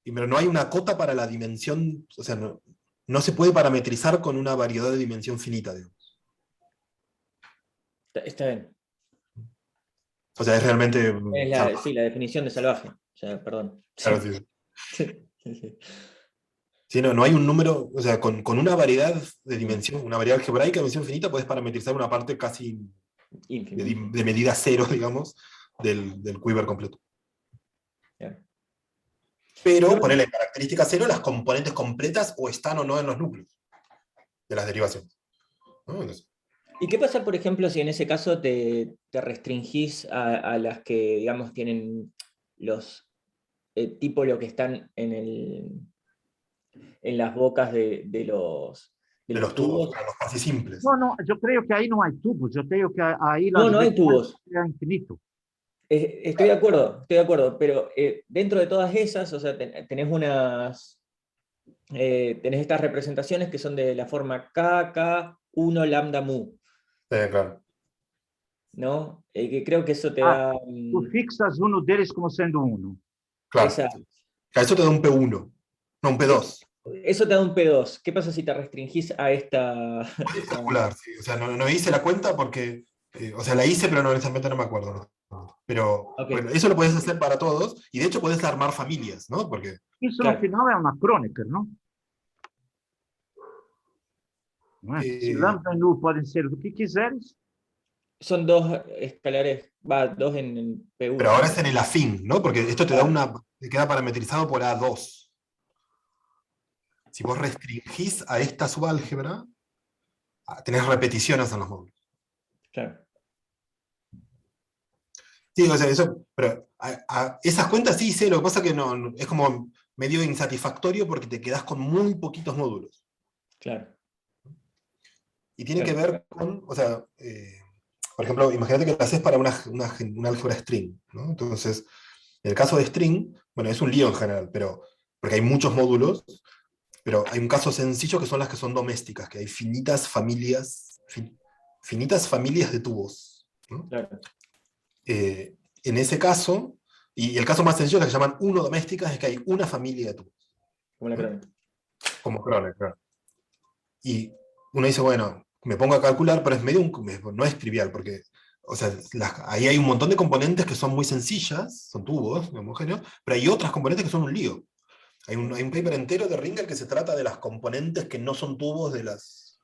Pero no hay una cota para la dimensión, o sea, no se puede parametrizar con una variedad de dimensión finita, digamos. Está bien. O sea, es realmente... Sí, la definición de salvaje. O sea, perdón. Claro, sí. Sí, no hay un número, o sea, con una variedad de dimensión, una variedad algebraica de dimensión finita, puedes parametrizar una parte casi de medida cero, digamos, del quiver completo. Yeah. Pero ponerle característica cero las componentes completas o están o no en los núcleos de las derivaciones, ¿no? Entonces, ¿y qué pasa, por ejemplo, si en ese caso te restringís a las que, digamos, tienen los tipo lo que están en las bocas de los tubos, los casi simples? No, yo creo que ahí no hay tubos, yo creo que ahí... No hay tubos. Es infinito. Estoy de acuerdo, pero dentro de todas esas, o sea, tenés estas representaciones que son de la forma K1 lambda mu. Sí, claro. ¿No? Que creo que eso te da... Tú fixas uno deles como sendo uno. Claro. Exacto. Eso te da un P1, no un P2. Eso te da un P2. ¿Qué pasa si te restringís a esta...? Puedes calcular, sí. O sea, no hice la cuenta porque... o sea, la hice, pero honestamente no me acuerdo. ¿No? Pero bueno, eso lo puedes hacer para todos, y de hecho puedes armar familias, ¿no? Porque... Isso, no final, é uma Kronecker, não? Não é? Se lambda e nu podem ser do que quiseres. Son dos escalares, dos en P1. Pero ahora es en el afín, ¿no? Porque esto te queda parametrizado por A2. Si vos restringís a esta subálgebra, tenés repeticiones en los módulos. Claro. Sí, o sea, eso, pero esas cuentas sí sé, lo que pasa que es como medio insatisfactorio porque te quedás con muy poquitos módulos. Claro. Y tiene que Claro. ver con, o sea, por ejemplo, imagínate que lo haces para una álgebra string, ¿no? Entonces, en el caso de string, bueno, es un lío en general, pero, porque hay muchos módulos, pero hay un caso sencillo que son las que son domésticas, que hay finitas familias de tubos, ¿no? Claro. En ese caso, y el caso más sencillo, que se llaman uno domésticas, es que hay una familia de tubos. Como la crónica. Como Kroner, claro. Y uno dice, bueno, me pongo a calcular, pero es no es trivial, porque o sea, ahí hay un montón de componentes que son muy sencillas, son tubos homogéneos, pero hay otras componentes que son un lío. Hay un paper entero de Ringer que se trata de las componentes que no son tubos de las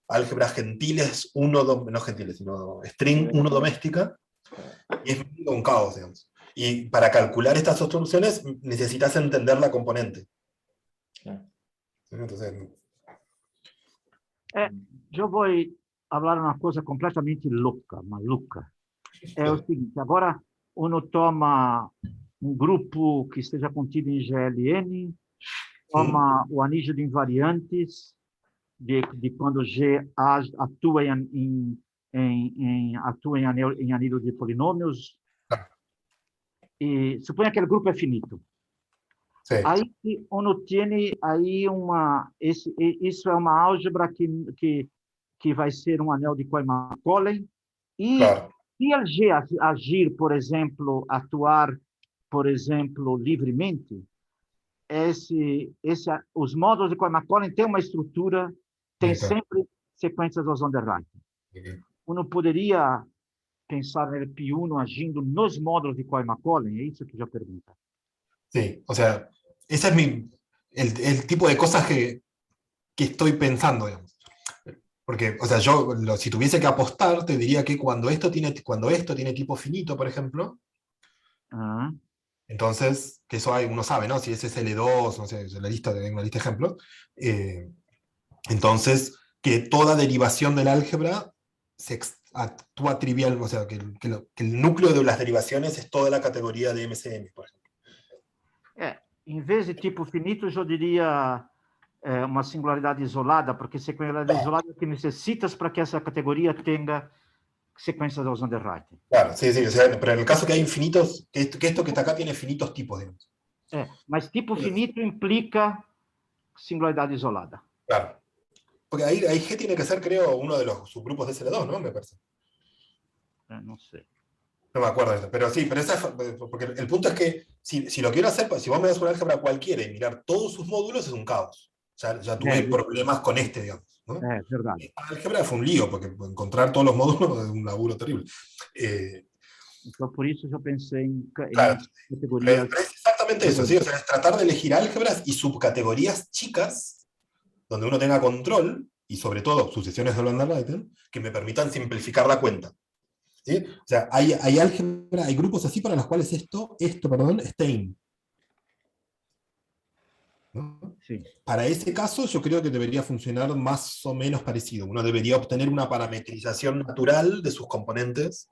álgebras gentiles, no gentiles, sino string 1 doméstica, y es un caos, digamos. Y para calcular estas soluciones necesitas entender la componente. Claro. Entonces, Eu vou falar uma coisa completamente louca, maluca. É o seguinte, agora uno toma um grupo que esteja contido em GLN, toma o anillo de invariantes de quando G atua em anillo de polinômios, e suponha que aquele grupo é finito. sí, Aí uno tiene aí isso é uma álgebra que vai ser um anel de Cohen-Macaulay, e claro. se a G agir, por exemplo, atuar, por exemplo, livremente, os módulos de Cohen-Macaulay têm uma estrutura, tem Claro. sempre sequências dos Zonderlein. Uno poderia pensar no P1 agindo nos módulos de Cohen-Macaulay? É isso que eu pergunto. Sí, o sea, ese es el tipo de cosas que estoy pensando, digamos. Porque, o sea, si tuviese que apostar, te diría que cuando esto tiene tipo finito, por ejemplo, entonces, que eso uno sabe, ¿no? Si ese es L2, no sé, en una lista de ejemplos, entonces, que toda derivación del álgebra actúa trivial, o sea, que el núcleo de las derivaciones es toda la categoría de MCM, por ejemplo. Em vez de tipo finito, eu diria uma singularidade isolada, porque singularidade isolada é o que necessitas para que essa categoria tenha sequências dos Zonderlein. Claro, sí, sí, o sea, pero en el caso que hay infinitos, que esto que está acá tiene finitos tipos, digamos. Mas tipo finito implica singularidade isolada. Claro. Porque ahí G tiene que ser, creo, uno de los subgrupos de SL2, ¿no? Me parece. Não sei. No me acuerdo de eso. Pero sí, porque el punto es que si lo quiero hacer, si vos me das una álgebra cualquiera y mirar todos sus módulos, es un caos. Ya tuve problemas con digamos, ¿no? Verdade. Esta álgebra fue un lío, porque encontrar todos los módulos es un laburo terrible. Então, por isso, eu pensei em Claro, categorias. pero es exactamente eso, ¿sí? O sea, es tratar de elegir álgebras y subcategorías chicas, donde uno tenga control, y sobre todo sucesiones de Van-der-Waals, que me permitan simplificar la cuenta. ¿Sí? O sea, hay álgebra, hay grupos así para los cuales esto, Stein. ¿No? Sim. Para ese caso, yo creo que debería funcionar más o menos parecido. Uno debería obtener una parametrización natural de sus componentes.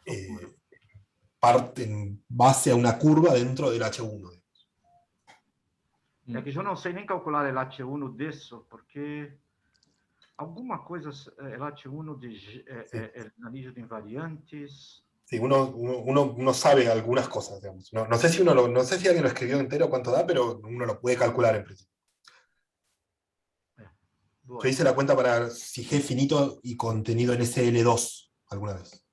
En base a una curva dentro del H1. É que eu não sei nem calcular el H1 disso, porque alguma coisa, el H1 de anillo de invariantes. Sí, uno sabe algunas cosas, digamos. No sé si alguien lo escribió entero cuánto da, pero uno lo puede calcular en principio. Yo hice la cuenta para si G es finito y contenido en SL2 alguna vez.